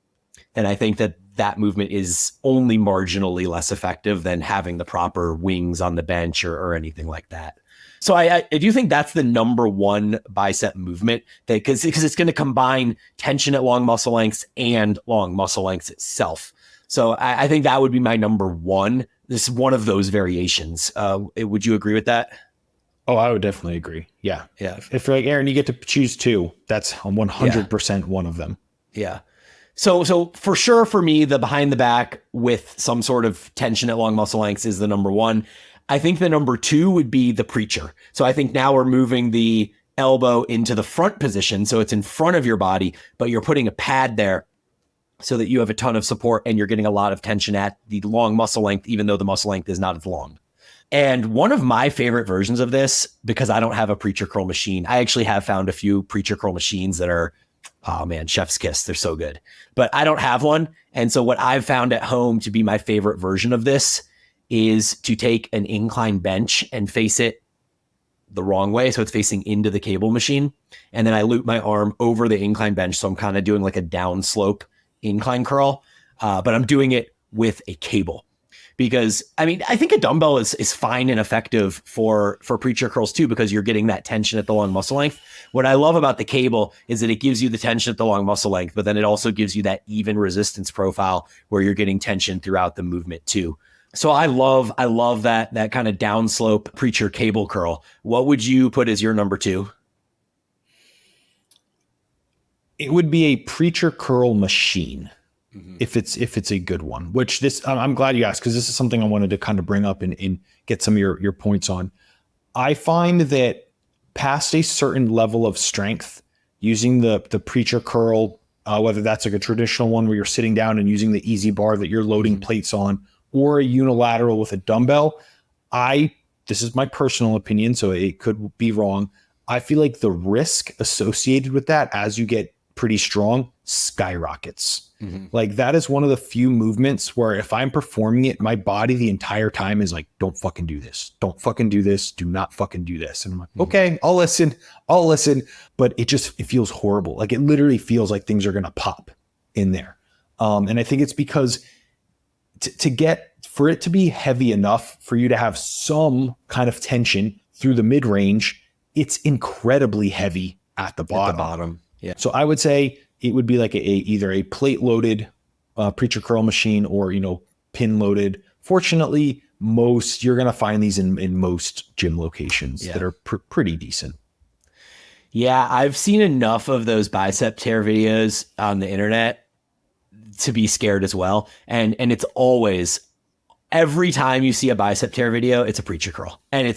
then I think that movement is only marginally less effective than having the proper wings on the bench or anything like that. So I do think that's the number one bicep movement, because it's going to combine tension at long muscle lengths and long muscle lengths itself. So I think that would be my number one. This is one of those variations. Would you agree with that? Oh, I would definitely agree. Yeah. Yeah. If you're like, Aaron, you get to choose two, that's 100% one of them. Yeah. So for sure, for me, the behind the back with some sort of tension at long muscle lengths is the number one. I think the number two would be the preacher. So I think now we're moving the elbow into the front position. So it's in front of your body, but you're putting a pad there so that you have a ton of support and you're getting a lot of tension at the long muscle length, even though the muscle length is not as long. And one of my favorite versions of this, because I don't have a preacher curl machine, I actually have found a few preacher curl machines that are, oh man, chef's kiss. They're so good, but I don't have one. And so what I've found at home to be my favorite version of this is to take an incline bench and face it the wrong way. So it's facing into the cable machine. And then I loop my arm over the incline bench. So I'm kind of doing like a down slope incline curl, but I'm doing it with a cable. Because I mean, I think a dumbbell is fine and effective for preacher curls too, because you're getting that tension at the long muscle length. What I love about the cable is that it gives you the tension at the long muscle length, but then it also gives you that even resistance profile where you're getting tension throughout the movement too. So I love that kind of downslope preacher cable curl. What would you put as your number two? It would be a preacher curl machine. If it's a good one, which this, I'm glad you asked, because this is something I wanted to kind of bring up and get some of your points on. I find that past a certain level of strength, using the preacher curl, whether that's like a traditional one where you're sitting down and using the easy bar that you're loading plates on, or a unilateral with a dumbbell, this is my personal opinion, so it could be wrong. I feel like the risk associated with that as you get pretty strong skyrockets. Like that is one of the few movements where if I'm performing it, my body the entire time is like, don't fucking do this. Don't fucking do this. Do not fucking do this. And I'm like, okay, I'll listen. But it feels horrible. Like it literally feels like things are going to pop in there. And I think it's because for it to be heavy enough for you to have some kind of tension through the mid range, it's incredibly heavy at the bottom. Yeah. So I would say it would be like either a plate loaded preacher curl machine or, pin loaded. Fortunately, you're going to find these in most gym locations that are pretty decent. Yeah. I've seen enough of those bicep tear videos on the internet to be scared as well. And it's always, every time you see a bicep tear video, it's a preacher curl, and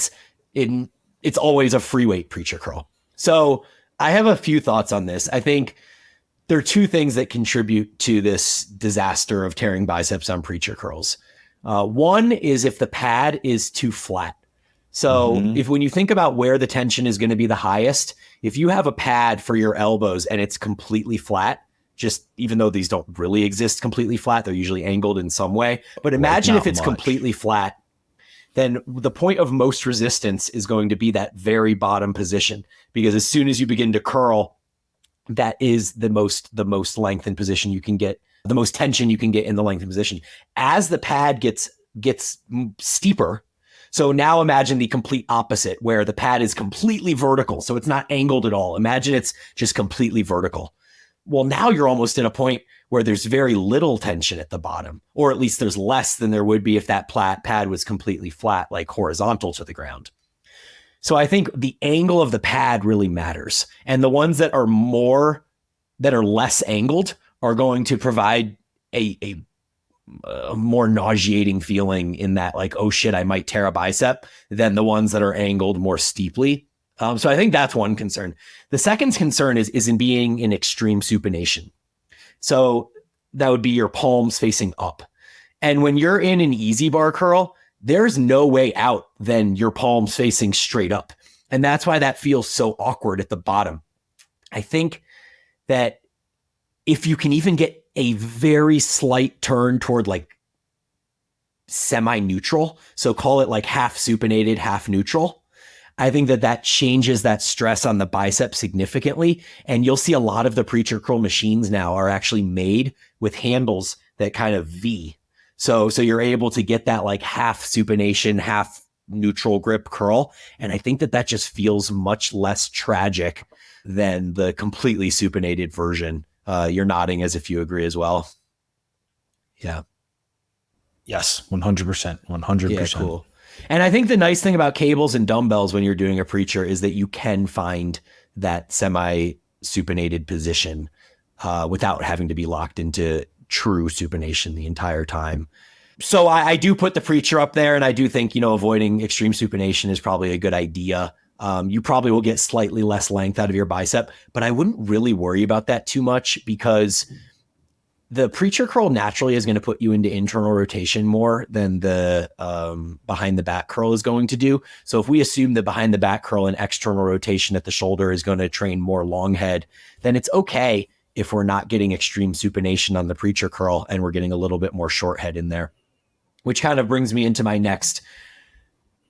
it's always a free weight preacher curl. So I have a few thoughts on this. I think there are two things that contribute to this disaster of tearing biceps on preacher curls. One is if the pad is too flat. So when you think about where the tension is going to be the highest, if you have a pad for your elbows and it's completely flat, just even though these don't really exist completely flat, they're usually angled in some way. But imagine if it's completely flat, then the point of most resistance is going to be that very bottom position, because as soon as you begin to curl, that is the most lengthened position you can get, the most tension you can get in the lengthened position. As the pad gets steeper, so now imagine the complete opposite, where the pad is completely vertical, so it's not angled at all. Imagine it's just completely vertical. Well, now you're almost at a point where there's very little tension at the bottom, or at least there's less than there would be if that pad was completely flat, like horizontal to the ground. So I think the angle of the pad really matters. And the ones that are less angled are going to provide a more nauseating feeling in that, like, oh shit, I might tear a bicep, than the ones that are angled more steeply. So I think that's one concern. The second concern is in being in extreme supination. So that would be your palms facing up. And when you're in an easy bar curl, there's no way out than your palms facing straight up. And that's why that feels so awkward at the bottom. I think that if you can even get a very slight turn toward like semi-neutral, so call it like half supinated, half neutral, I think that changes that stress on the bicep significantly. And you'll see a lot of the preacher curl machines now are actually made with handles that kind of V. So you're able to get that like half supination, half neutral grip curl. And I think that just feels much less tragic than the completely supinated version. You're nodding as if you agree as well. Yeah. Yes, 100%. 100%. Yeah, cool. And I think the nice thing about cables and dumbbells when you're doing a preacher is that you can find that semi-supinated position without having to be locked into true supination the entire time. So I do put the preacher up there, and I do think, avoiding extreme supination is probably a good idea. You probably will get slightly less length out of your bicep, but I wouldn't really worry about that too much, because the preacher curl naturally is going to put you into internal rotation more than the behind the back curl is going to do. So if we assume that behind the back curl and external rotation at the shoulder is going to train more long head, then it's okay if we're not getting extreme supination on the preacher curl and we're getting a little bit more short head in there, which kind of brings me into my next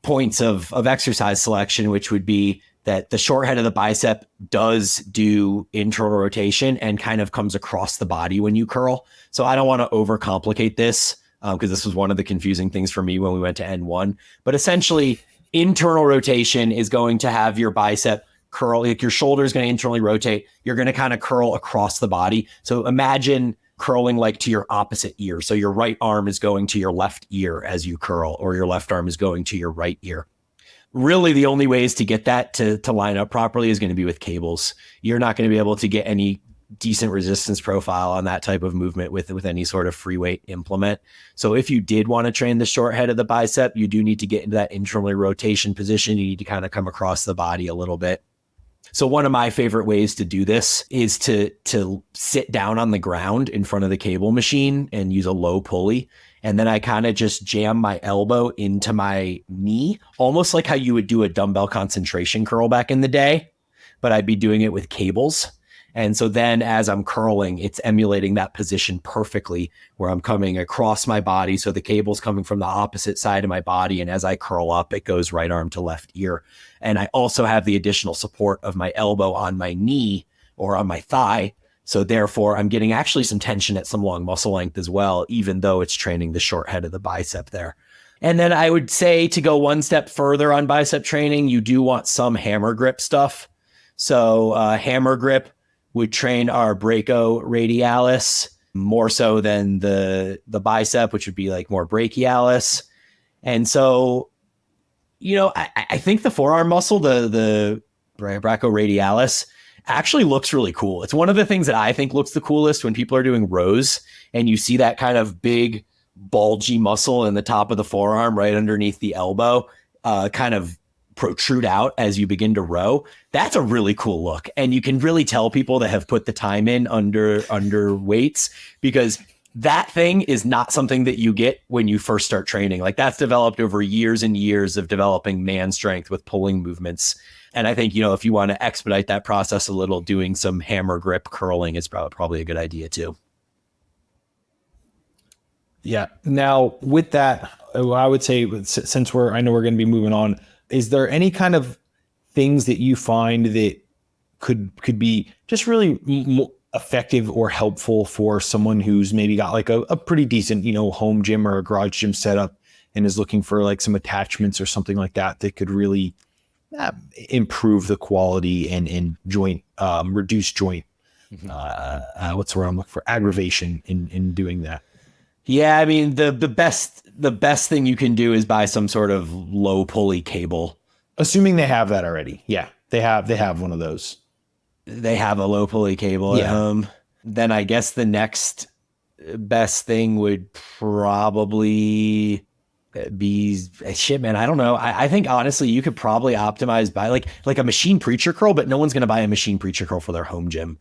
points of exercise selection, which would be that the short head of the bicep does do internal rotation and kind of comes across the body when you curl. So I don't want to overcomplicate this because this was one of the confusing things for me when we went to N1. But essentially, internal rotation is going to have your bicep curl, like your shoulder is going to internally rotate. You're going to kind of curl across the body. So imagine curling like to your opposite ear. So your right arm is going to your left ear as you curl, or your left arm is going to your right ear. Really, the only ways to get that to line up properly is going to be with cables. You're not going to be able to get any decent resistance profile on that type of movement with any sort of free weight implement. So if you did want to train the short head of the bicep, you do need to get into that intramural rotation position. You need to kind of come across the body a little bit. So one of my favorite ways to do this is to sit down on the ground in front of the cable machine and use a low pulley. And then I kind of just jam my elbow into my knee, almost like how you would do a dumbbell concentration curl back in the day, but I'd be doing it with cables. And so then as I'm curling, it's emulating that position perfectly where I'm coming across my body. So the cable's coming from the opposite side of my body. And as I curl up, it goes right arm to left ear. And I also have the additional support of my elbow on my knee or on my thigh. So therefore, I'm getting actually some tension at some long muscle length as well, even though it's training the short head of the bicep there. And then I would say to go one step further on bicep training, you do want some hammer grip stuff. So hammer grip would train our brachioradialis more so than the bicep, which would be like more brachialis. And so, you know, I think the forearm muscle, the brachioradialis, actually looks really cool. It's one of the things that I think looks the coolest when people are doing rows and you see that kind of big, bulgy muscle in the top of the forearm right underneath the elbow, kind of protrude out as you begin to row. That's a really cool look. And you can really tell people that have put the time in under weights, because that thing is not something that you get when you first start training. Like that's developed over years and years of developing man strength with pulling movements. And I think, you know, if you want to expedite that process a little, doing some hammer grip curling is probably a good idea too. Yeah. Now with that, I would say since I know we're going to be moving on, is there any kind of things that you find that could be just really effective or helpful for someone who's maybe got like a pretty decent, you know, home gym or a garage gym setup and is looking for like some attachments or something like that that could really improve the quality and joint, reduce joint, what's the word I'm looking for? Aggravation in doing that. Yeah, I mean, the best thing you can do is buy some sort of low pulley cable. Assuming they have that already. Yeah, they have one of those. They have a low pulley cable at home. Then I guess the next best thing would probably be shit, man. I don't know. I think honestly, you could probably optimize by like a machine preacher curl, but no one's going to buy a machine preacher curl for their home gym.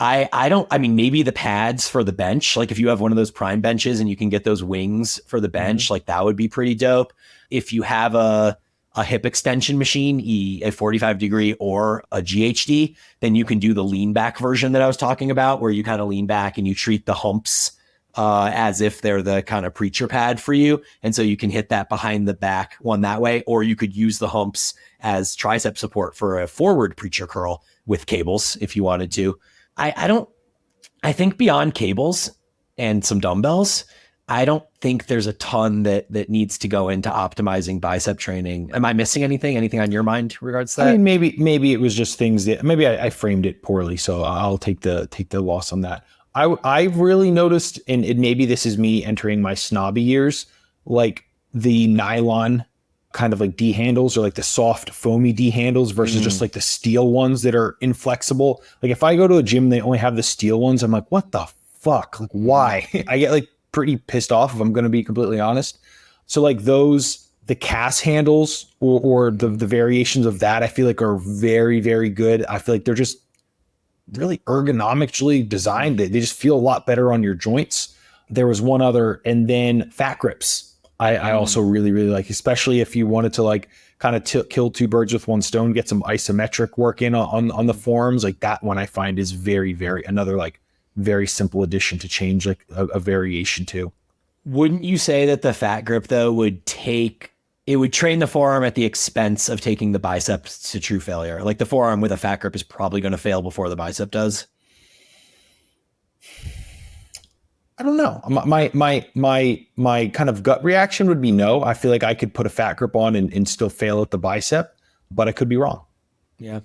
I mean, maybe the pads for the bench, like if you have one of those prime benches and you can get those wings for the bench, like that would be pretty dope. If you have a hip extension machine, a 45 degree or a GHD, then you can do the lean back version that I was talking about, where you kind of lean back and you treat the humps as if they're the kind of preacher pad for you. And so you can hit that behind the back one that way, or you could use the humps as tricep support for a forward preacher curl with cables if you wanted to. I think beyond cables and some dumbbells, I don't think there's a ton that needs to go into optimizing bicep training. Am I missing anything? Anything on your mind in regards to that? I mean, maybe it was just things that maybe I framed it poorly. So I'll take the loss on that. I've really noticed, and maybe this is me entering my snobby years, like the nylon kind of like D handles or like the soft foamy D handles versus just like the steel ones that are inflexible. Like if I go to a gym, they only have the steel ones. I'm like, what the fuck? Like why? I get like pretty pissed off if I'm going to be completely honest. So like the cast handles or the variations of that, I feel like are very, very good. I feel like they're just really ergonomically designed. They just feel a lot better on your joints. There was one other, and then fat grips. I also really, really like, especially if you wanted to like kind of kill two birds with one stone, get some isometric work in on the forms. Like that one I find is very, very, another like very simple addition to change like a variation to. Wouldn't you say that the fat grip though would train the forearm at the expense of taking the biceps to true failure? Like the forearm with a fat grip is probably going to fail before the bicep does. I don't know. My kind of gut reaction would be no. I feel like I could put a fat grip on and still fail at the bicep, but I could be wrong. Yeah.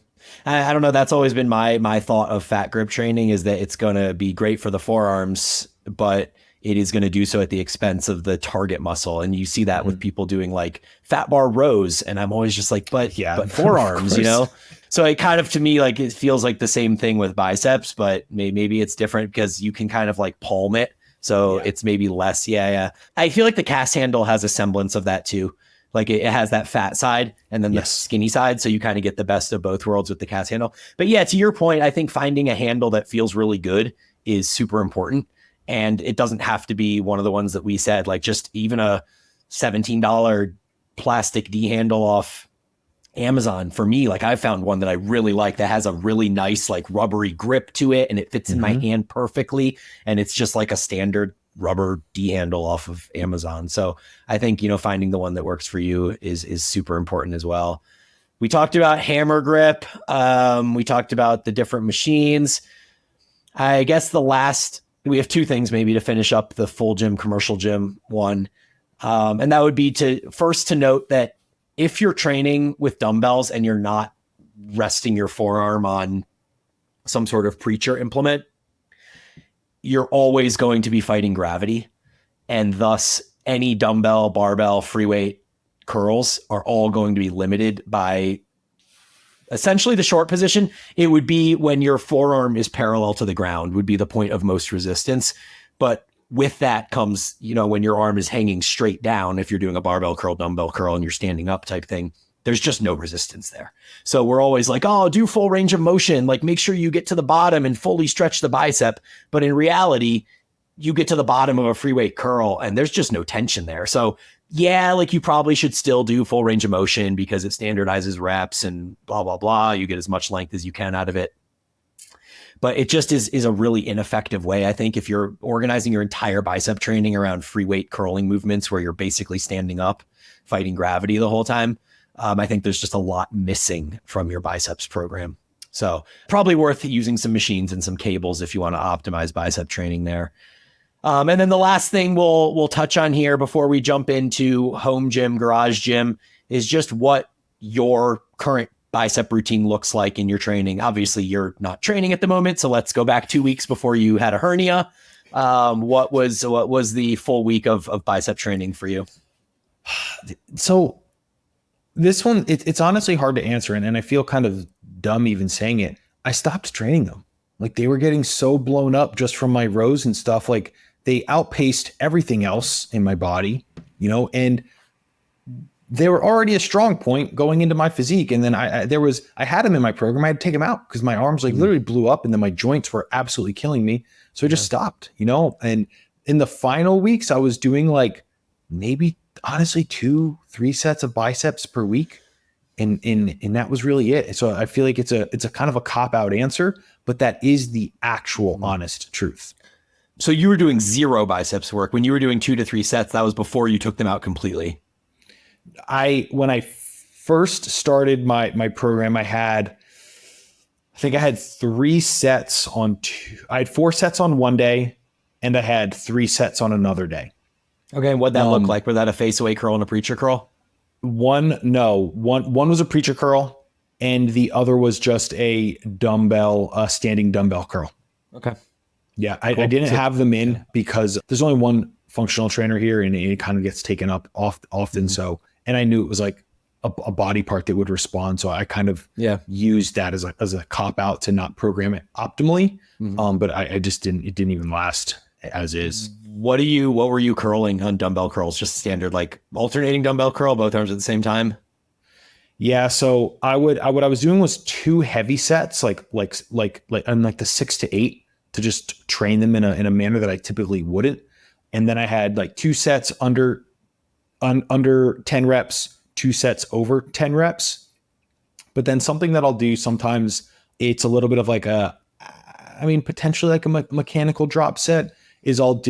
I don't know. That's always been my thought of fat grip training, is that it's going to be great for the forearms, but it is going to do so at the expense of the target muscle. And you see that with people doing like fat bar rows. And I'm always just like, but forearms, you know? So it kind of, to me, like it feels like the same thing with biceps, but maybe it's different because you can kind of like palm it. So it's maybe less. Yeah. I feel like the cast handle has a semblance of that too. Like it has that fat side and then the skinny side. So you kind of get the best of both worlds with the cast handle. But yeah, to your point, I think finding a handle that feels really good is super important. And it doesn't have to be one of the ones that we said, like just even a $17 plastic D handle off Amazon. For me, like I found one that I really like that has a really nice, like rubbery grip to it, and it fits in my hand perfectly. And it's just like a standard rubber D handle off of Amazon. So I think, you know, finding the one that works for you is super important as well. We talked about hammer grip. We talked about the different machines. I guess we have two things maybe to finish up the full gym, commercial gym one. And that would be to note that if you're training with dumbbells and you're not resting your forearm on some sort of preacher implement, you're always going to be fighting gravity. And thus any dumbbell, barbell, free weight curls are all going to be limited by essentially the short position. It would be when your forearm is parallel to the ground would be the point of most resistance. But with that comes, you know, when your arm is hanging straight down, if you're doing a barbell curl, dumbbell curl, and you're standing up type thing, there's just no resistance there. So we're always like, oh, do full range of motion. Like make sure you get to the bottom and fully stretch the bicep. But in reality, you get to the bottom of a free weight curl and there's just no tension there. So yeah, like you probably should still do full range of motion because it standardizes reps and blah, blah, blah. You get as much length as you can out of it. But it just is a really ineffective way. I think if you're organizing your entire bicep training around free weight curling movements where you're basically standing up, fighting gravity the whole time, I think there's just a lot missing from your biceps program. So probably worth using some machines and some cables if you want to optimize bicep training there. And then the last thing we'll touch on here before we jump into home gym, garage gym is just what your current bicep routine looks like in your training. Obviously, you're not training at the moment, so let's go back 2 weeks before you had a hernia. What was the full week of bicep training for you? So this one, it's honestly hard to answer, and I feel kind of dumb even saying it. I stopped training them. Like they were getting so blown up just from my rows and stuff. Like they outpaced everything else in my body, you know, and they were already a strong point going into my physique. And then I had them in my program. I had to take them out because my arms like literally blew up and then my joints were absolutely killing me. So I just stopped, you know, and in the final weeks, I was doing like maybe honestly 2-3 sets of biceps per week. And that was really it. So I feel like it's a kind of a cop-out answer, but that is the actual honest truth. So you were doing 0 biceps work. When you were doing 2 to 3 sets, that was before you took them out completely. When I first started my program, I had 3 sets on I had 4 sets on one day and I had 3 sets on another day. Okay. And what'd that look like? Was that a face away curl and a preacher curl? One was a preacher curl and the other was just a dumbbell, standing dumbbell curl. Okay. Yeah. Cool. I didn't have them in because there's only one functional trainer here and it kind of gets taken up often. Mm-hmm. So, and I knew it was like a body part that would respond. So I kind of used that as a cop out to not program it optimally. Mm-hmm. But it didn't even last as is. What were you curling on dumbbell curls? Just standard, like alternating dumbbell curl, both arms at the same time? Yeah. So what I was doing was 2 heavy sets, like on like the 6 to 8 to just train them in a manner that I typically wouldn't. And then I had like 2 sets under 10 reps, 2 sets over 10 reps. But then something that I'll do sometimes, it's a little bit of like potentially like a mechanical drop set, is I'll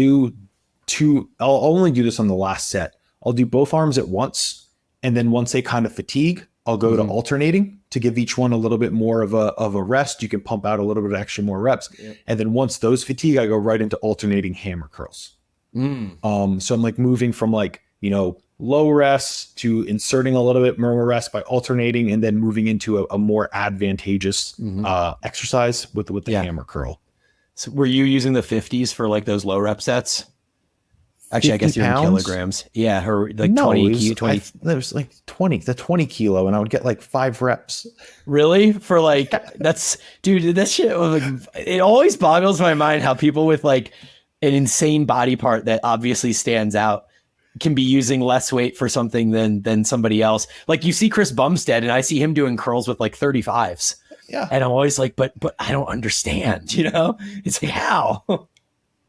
only do this on the last set. I'll do both arms at once. And then once they kind of fatigue, I'll go to alternating to give each one a little bit more of a rest. You can pump out a little bit extra more reps. Yeah. And then once those fatigue, I go right into alternating hammer curls. So I'm like moving from like, you know, low rests to inserting a little bit more rest by alternating and then moving into a more advantageous exercise with the hammer curl. So were you using the 50s for like those low rep sets? Actually, I guess you're in kilograms. Yeah, her like no, 20. There was like 20 kilo, and I would get like 5 reps. Really? For like, that's, dude, that shit was like, it always boggles my mind how people with like an insane body part that obviously stands out can be using less weight for something than somebody else. Like you see Chris Bumstead, and I see him doing curls with like 35s. Yeah. And I'm always like, but I don't understand, you know? It's like, how?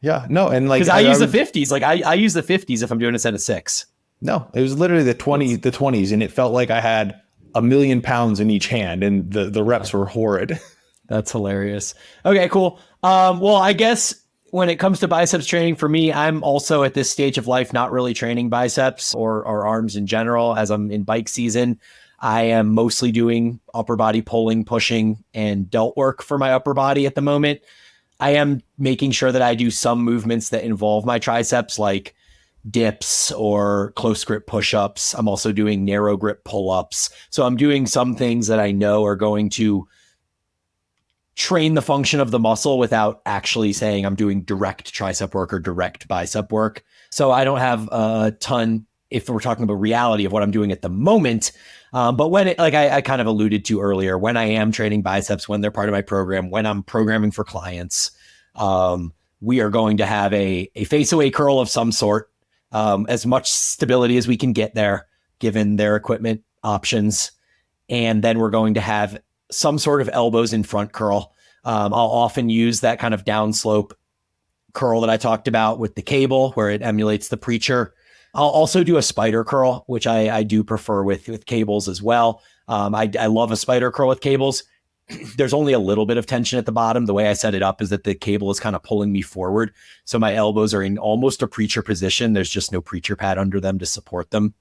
Yeah, no, and like because I use the 50s. Like I use the 50s if I'm doing a set of 6. No, it was literally the 20s, and it felt like I had 1,000,000 pounds in each hand, and the reps were horrid. That's hilarious. Okay, cool. Well, I guess when it comes to biceps training for me, I'm also at this stage of life not really training biceps or arms in general. As I'm in bike season, I am mostly doing upper body pulling, pushing, and delt work for my upper body at the moment. I am making sure that I do some movements that involve my triceps, like dips or close grip push-ups. I'm also doing narrow grip pull-ups. So I'm doing some things that I know are going to train the function of the muscle without actually saying I'm doing direct tricep work or direct bicep work. So I don't have a ton, if we're talking about reality, of what I'm doing at the moment. But when it, like I kind of alluded to earlier, when I am training biceps, when they're part of my program, when I'm programming for clients, we are going to have a face away curl of some sort, as much stability as we can get there, given their equipment options. And then we're going to have some sort of elbows in front curl. I'll often use that kind of downslope curl that I talked about with the cable, where it emulates the preacher. I'll also do a spider curl, which I do prefer with cables as well. I love a spider curl with cables. There's only a little bit of tension at the bottom. The way I set it up is that the cable is kind of pulling me forward. So my elbows are in almost a preacher position. There's just no preacher pad under them to support them.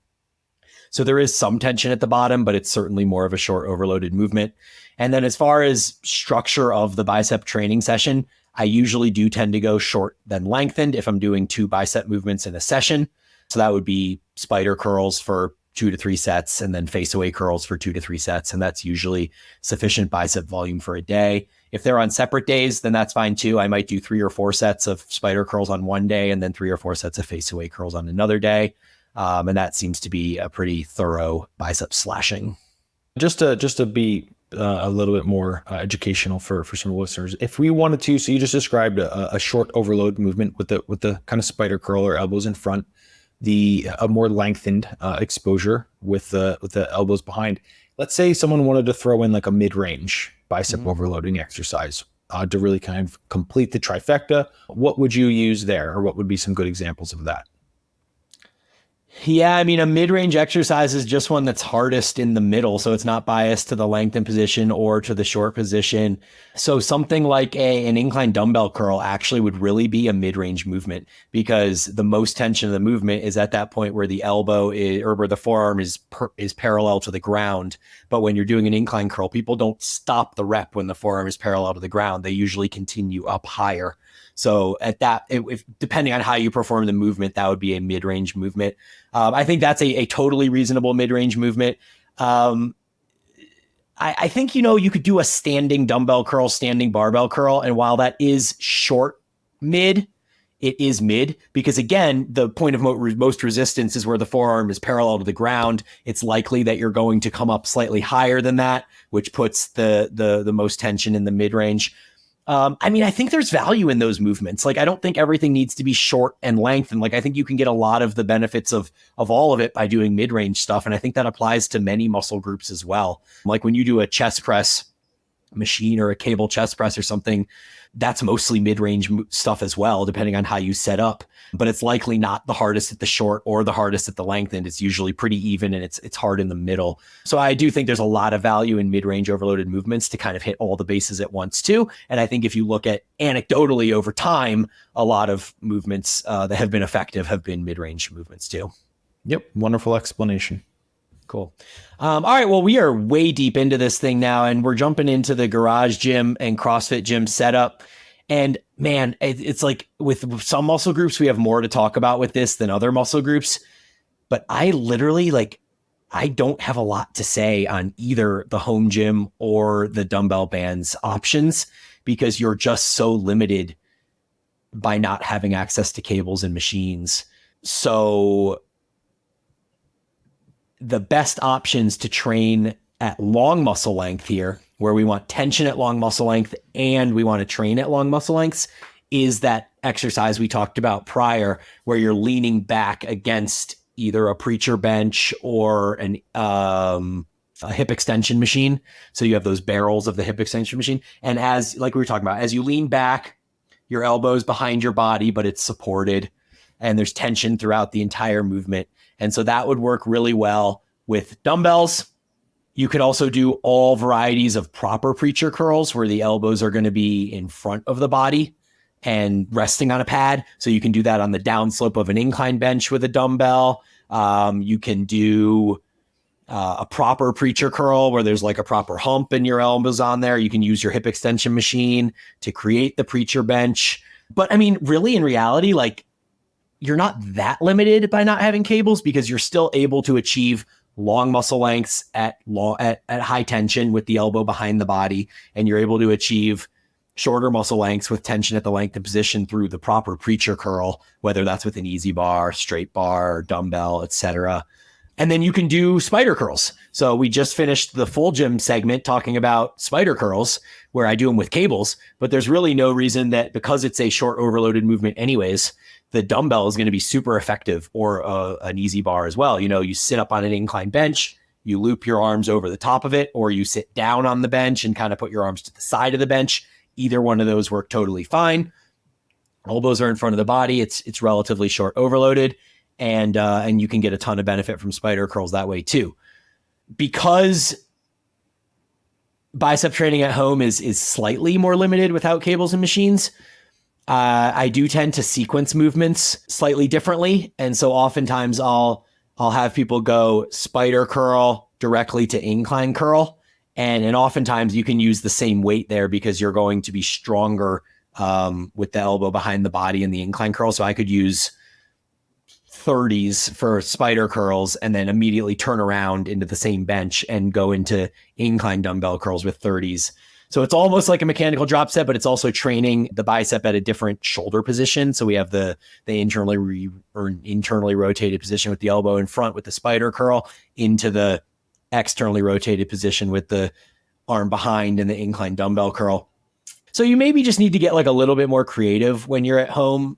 So there is some tension at the bottom, but it's certainly more of a short overloaded movement. And then as far as structure of the bicep training session, I usually do tend to go short then lengthened if I'm doing 2 bicep movements in a session. So that would be spider curls for 2 to 3 sets and then face away curls for 2 to 3 sets. And that's usually sufficient bicep volume for a day. If they're on separate days, then that's fine too. I might do 3 or 4 sets of spider curls on one day and then 3 or 4 sets of face away curls on another day. And that seems to be a pretty thorough bicep slashing. Just to be a little bit more educational for some listeners, if we wanted to, so you just described a short overload movement with the kind of spider curl or elbows in front, a more lengthened exposure with the elbows behind. Let's say someone wanted to throw in like a mid-range bicep overloading exercise to really kind of complete the trifecta. What would you use there, or what would be some good examples of that? Yeah, I mean, a mid-range exercise is just one that's hardest in the middle. So it's not biased to the lengthened position or to the short position. So something like an incline dumbbell curl actually would really be a mid-range movement, because the most tension of the movement is at that point where the elbow is, or where the forearm is parallel to the ground. But when you're doing an incline curl, people don't stop the rep when the forearm is parallel to the ground. They usually continue up higher. So at that, if depending on how you perform the movement, that would be a mid-range movement. I think that's a totally reasonable mid-range movement. I think, you could do a standing dumbbell curl, standing barbell curl. And while that is short mid, it is mid, because again, the point of most resistance is where the forearm is parallel to the ground. It's likely that you're going to come up slightly higher than that, which puts the most tension in the mid-range. I mean, I think there's value in those movements. Like, I don't think everything needs to be short and lengthened. Like, I think you can get a lot of the benefits of all of it by doing mid-range stuff. And I think that applies to many muscle groups as well. Like when you do a chest press machine or a cable chest press or something, that's mostly mid-range stuff as well, depending on how you set up. But it's likely not the hardest at the short or the hardest at the lengthened. It's usually pretty even, and it's hard in the middle. So I do think there's a lot of value in mid-range overloaded movements to kind of hit all the bases at once too. And I think if you look at anecdotally over time, a lot of movements that have been effective have been mid-range movements too. Yep. Wonderful explanation. Cool. All right. Well, we are way deep into this thing now, and we're jumping into the garage gym and CrossFit gym setup. And man, it's like with some muscle groups, we have more to talk about with this than other muscle groups. but I literally I don't have a lot to say on either the home gym or the dumbbell bands options because you're just so limited by not having access to cables and machines. So the best options to train at long muscle length here, where we want tension at long muscle length and we want to train at long muscle lengths, is that exercise we talked about prior, where you're leaning back against either a preacher bench or a hip extension machine. So you have those barrels of the hip extension machine. And as, like we were talking about, as you lean back, your elbows behind your body, but it's supported and there's tension throughout the entire movement. And so that would work really well with dumbbells. You could also do all varieties of proper preacher curls where the elbows are going to be in front of the body and resting on a pad. So you can do that on the downslope of an incline bench with a dumbbell. You can do a proper preacher curl where there's like a proper hump and your elbows on there. You can use your hip extension machine to create the preacher bench. But I mean, really in reality, like you're not that limited by not having cables because you're still able to achieve long muscle lengths at high tension with the elbow behind the body. And you're able to achieve shorter muscle lengths with tension at the length and position through the proper preacher curl, whether that's with an easy bar, straight bar, dumbbell, etc. And then you can do spider curls. So we just finished the full gym segment talking about spider curls, where I do them with cables, but there's really no reason that because it's a short overloaded movement anyways, the dumbbell is going to be super effective, or an easy bar as well. You know, you sit up on an incline bench, you loop your arms over the top of it, or you sit down on the bench and kind of put your arms to the side of the bench. Either one of those work totally fine. Elbows are in front of the body. It's relatively short overloaded, and you can get a ton of benefit from spider curls that way too. Because bicep training at home is slightly more limited without cables and machines, I do tend to sequence movements slightly differently, and so oftentimes I'll have people go spider curl directly to incline curl. And oftentimes you can use the same weight there because you're going to be stronger with the elbow behind the body in the incline curl. So I could use 30s for spider curls and then immediately turn around into the same bench and go into incline dumbbell curls with 30s. So it's almost like a mechanical drop set, but it's also training the bicep at a different shoulder position. So we have the internally rotated position with the elbow in front with the spider curl into the externally rotated position with the arm behind and the incline dumbbell curl. So you maybe just need to get like a little bit more creative when you're at home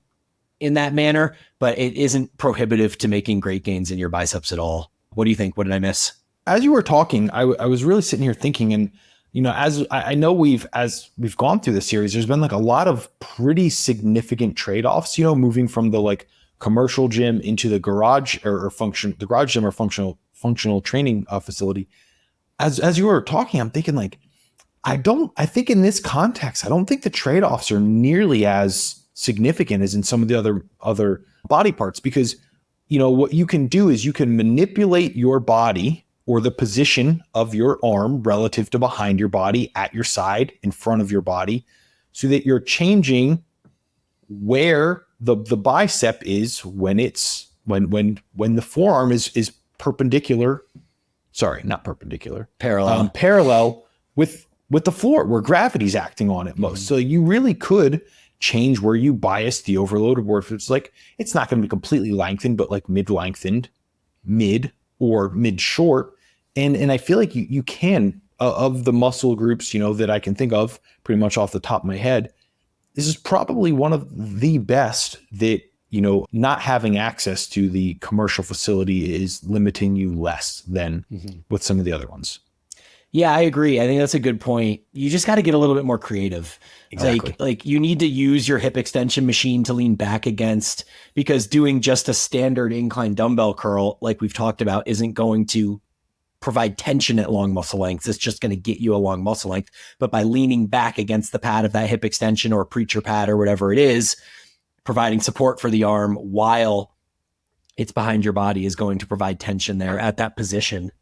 in that manner, but it isn't prohibitive to making great gains in your biceps at all. What do you think? What did I miss? As you were talking, I was really sitting here thinking, and you know, as I know as we've gone through the series, there's been like a lot of pretty significant trade-offs, you know, moving from the like commercial gym into the garage the garage gym or functional training facility. As you were talking, I'm thinking like, I think in this context, I don't think the trade-offs are nearly as significant as in some of the other body parts, because, you know, what you can do is you can manipulate your body or the position of your arm relative to behind your body, at your side, in front of your body, so that you're changing where the bicep is when the forearm is perpendicular. Sorry, not perpendicular. Parallel with the floor where gravity's acting on it most. Mm-hmm. So you really could change where you bias the overload, or if it's like, it's not going to be completely lengthened, but like mid-lengthened, mid or mid-short. And I feel like you can, of the muscle groups, you know, that I can think of pretty much off the top of my head, this is probably one of the best that, you know, not having access to the commercial facility is limiting you less than with some of the other ones. Yeah, I agree. I think that's a good point. You just got to get a little bit more creative. Exactly. Like you need to use your hip extension machine to lean back against, because doing just a standard incline dumbbell curl, like we've talked about, isn't going to provide tension at long muscle lengths. It's just going to get you a long muscle length. But by leaning back against the pad of that hip extension or preacher pad or whatever it is, providing support for the arm while it's behind your body is going to provide tension there at that position.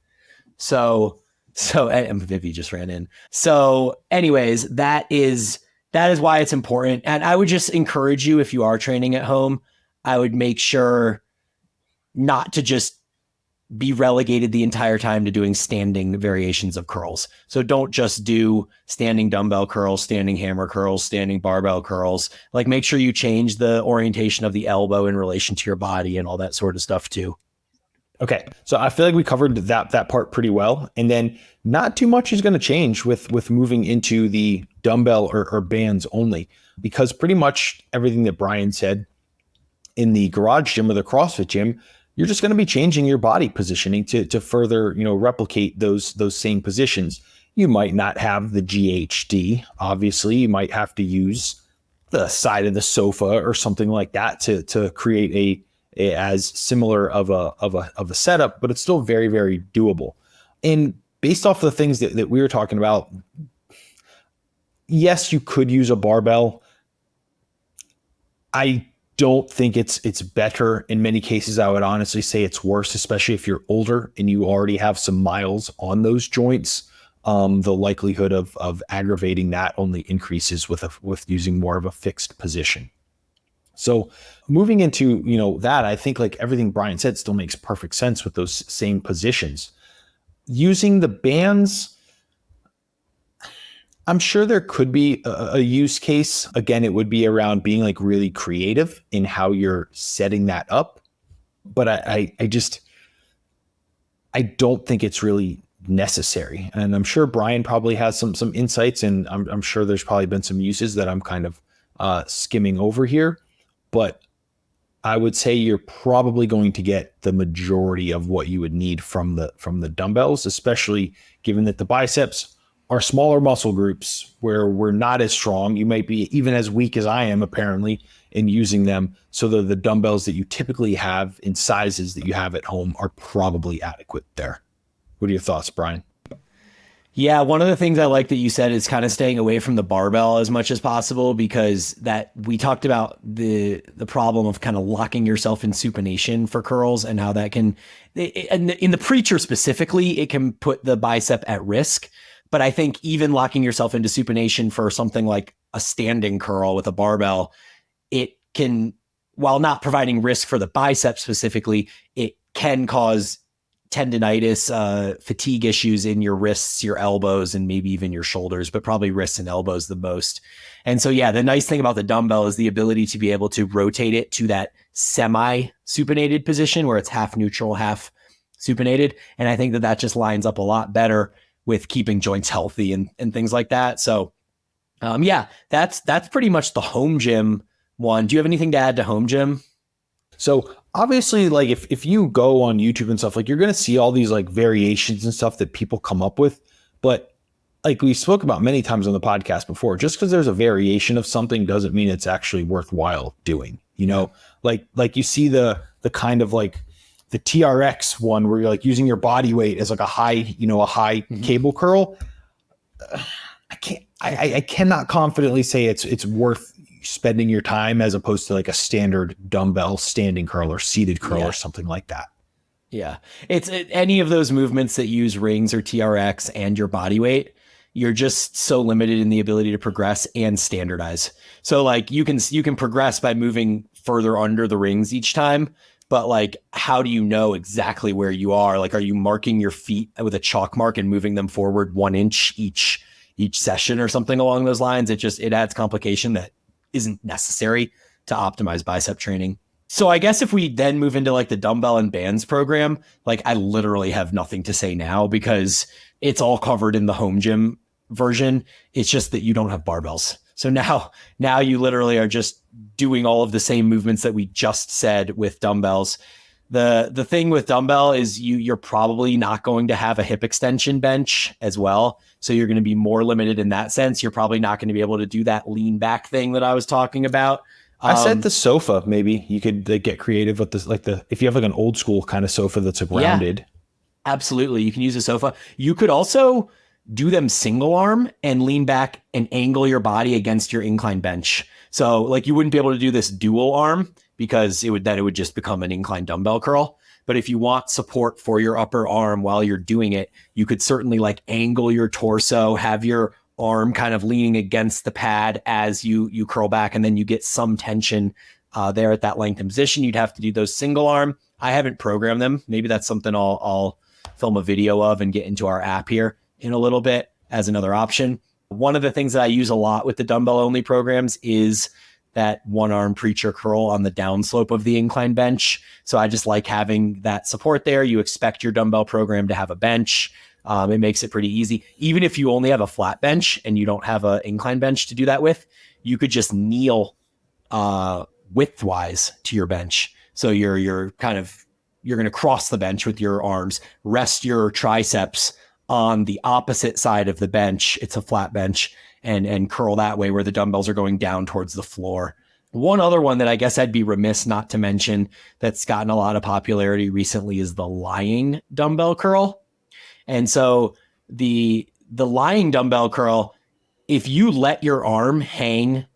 So and Vivi just ran in. So anyways, that is why it's important. And I would just encourage you, if you are training at home, I would make sure not to just be relegated the entire time to doing standing variations of curls. So don't just do standing dumbbell curls, standing hammer curls, standing barbell curls. Like make sure you change the orientation of the elbow in relation to your body and all that sort of stuff too. Okay, so I feel like we covered that part pretty well, and then not too much is going to change with moving into the dumbbell or bands only, because pretty much everything that Bryan said in the garage gym or the CrossFit gym, you're just going to be changing your body positioning to further, replicate those same positions. You might not have the GHD. Obviously, you might have to use the side of the sofa or something like that to create a as similar of a setup, but it's still very, very doable. And based off of the things that we were talking about, yes, you could use a barbell. I don't think it's better. In many cases, I would honestly say it's worse, especially if you're older and you already have some miles on those joints. The likelihood of aggravating that only increases with using more of a fixed position. So moving into, that, I think like everything Bryan said still makes perfect sense with those same positions. Using the bands, I'm sure there could be a use case. Again, it would be around being like really creative in how you're setting that up. But I don't think it's really necessary. And I'm sure Bryan probably has some insights, and I'm sure there's probably been some uses that I'm kind of skimming over here. But I would say you're probably going to get the majority of what you would need from the dumbbells, especially given that the biceps are smaller muscle groups where we're not as strong. You might be even as weak as I am, apparently, in using them. So the dumbbells that you typically have in sizes that you have at home are probably adequate there. What are your thoughts, Bryan? Yeah, one of the things I like that you said is kind of staying away from the barbell as much as possible, because that we talked about the problem of kind of locking yourself in supination for curls and how that can, and in the preacher specifically, it can put the bicep at risk. But I think even locking yourself into supination for something like a standing curl with a barbell, it can, while not providing risk for the bicep specifically, it can cause tendinitis, fatigue issues in your wrists, your elbows, and maybe even your shoulders, but probably wrists and elbows the most. And so, yeah, the nice thing about the dumbbell is the ability to be able to rotate it to that semi-supinated position where it's half neutral, half supinated. And I think that just lines up a lot better with keeping joints healthy and things like that. So, yeah, that's pretty much the home gym one. Do you have anything to add to home gym? So obviously, like if you go on YouTube and stuff, like you're going to see all these like variations and stuff that people come up with. But like we spoke about many times on the podcast before, just because there's a variation of something doesn't mean it's actually worthwhile doing, like you see the kind of like the TRX one where you're like using your body weight as like a high cable curl. I cannot confidently say it's worth spending your time as opposed to like a standard dumbbell standing curl or seated curl or something like that. Yeah. It's any of those movements that use rings or TRX and your body weight, you're just so limited in the ability to progress and standardize. So like you can progress by moving further under the rings each time, but like, how do you know exactly where you are? Like, are you marking your feet with a chalk mark and moving them forward 1 inch each session or something along those lines? It adds complication that isn't necessary to optimize bicep training. So I guess if we then move into like the dumbbell and bands program, like I literally have nothing to say now because it's all covered in the home gym version. It's just that you don't have barbells. So now you literally are just doing all of the same movements that we just said with dumbbells. The thing with dumbbell is you're probably not going to have a hip extension bench as well. So you're going to be more limited in that sense. You're probably not going to be able to do that lean back thing that I was talking about. I said the sofa, maybe you could get creative with this, if you have like an old school kind of sofa that's like rounded. Yeah, absolutely. You can use a sofa. You could also do them single arm and lean back and angle your body against your incline bench. So like you wouldn't be able to do this dual arm because it would just become an incline dumbbell curl. But if you want support for your upper arm while you're doing it, you could certainly like angle your torso, have your arm kind of leaning against the pad as you curl back, and then you get some tension there at that length and position. You'd have to do those single arm. I haven't programmed them. Maybe that's something I'll film a video of and get into our app here in a little bit as another option. One of the things that I use a lot with the dumbbell only programs is that one arm preacher curl on the downslope of the incline bench. So I just like having that support there. You expect your dumbbell program to have a bench. It makes it pretty easy. Even if you only have a flat bench and you don't have an incline bench to do that with, you could just kneel widthwise to your bench. So you're going to cross the bench with your arms, rest your triceps on the opposite side of the bench. It's a flat bench, and curl that way where the dumbbells are going down towards the floor. One other one that I guess I'd be remiss not to mention that's gotten a lot of popularity recently is the lying dumbbell curl. And so the lying dumbbell curl, if you let your arm hang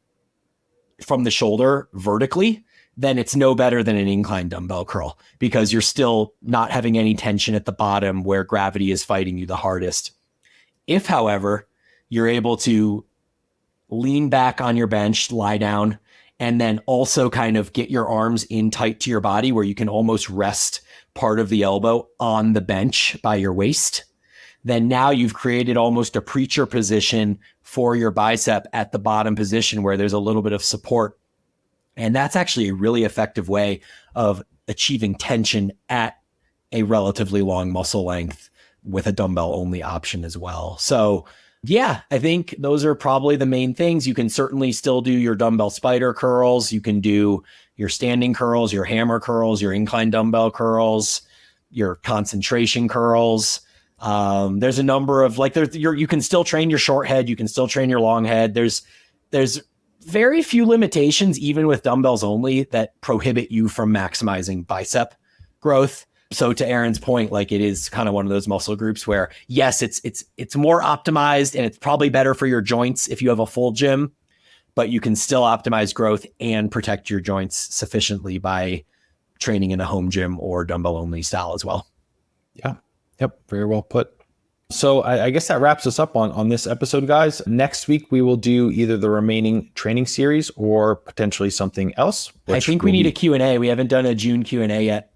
from the shoulder vertically, then it's no better than an incline dumbbell curl because you're still not having any tension at the bottom where gravity is fighting you the hardest. If, however, you're able to lean back on your bench, lie down, and then also kind of get your arms in tight to your body where you can almost rest part of the elbow on the bench by your waist, then now you've created almost a preacher position for your bicep at the bottom position where there's a little bit of support. And that's actually a really effective way of achieving tension at a relatively long muscle length with a dumbbell only option as well. So yeah, I think those are probably the main things. You can certainly still do your dumbbell spider curls. You can do your standing curls, your hammer curls, your incline dumbbell curls, your concentration curls. There's a number of you can still train your short head. You can still train your long head. There's very few limitations, even with dumbbells only, that prohibit you from maximizing bicep growth. So to Aaron's point, it is kind of one of those muscle groups where, yes, it's more optimized and it's probably better for your joints if you have a full gym, but you can still optimize growth and protect your joints sufficiently by training in a home gym or dumbbell only style as well. Yeah. Yep. Very well put. So I guess that wraps us up on this episode, guys. Next week, we will do either the remaining training series or potentially something else. I think we need a Q&A. We haven't done a June Q&A yet.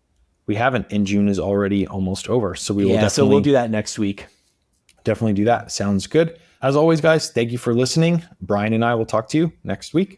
We haven't, and June is already almost over. So we will definitely. So we'll do that next week. Definitely do that. Sounds good. As always, guys, thank you for listening. Bryan and I will talk to you next week.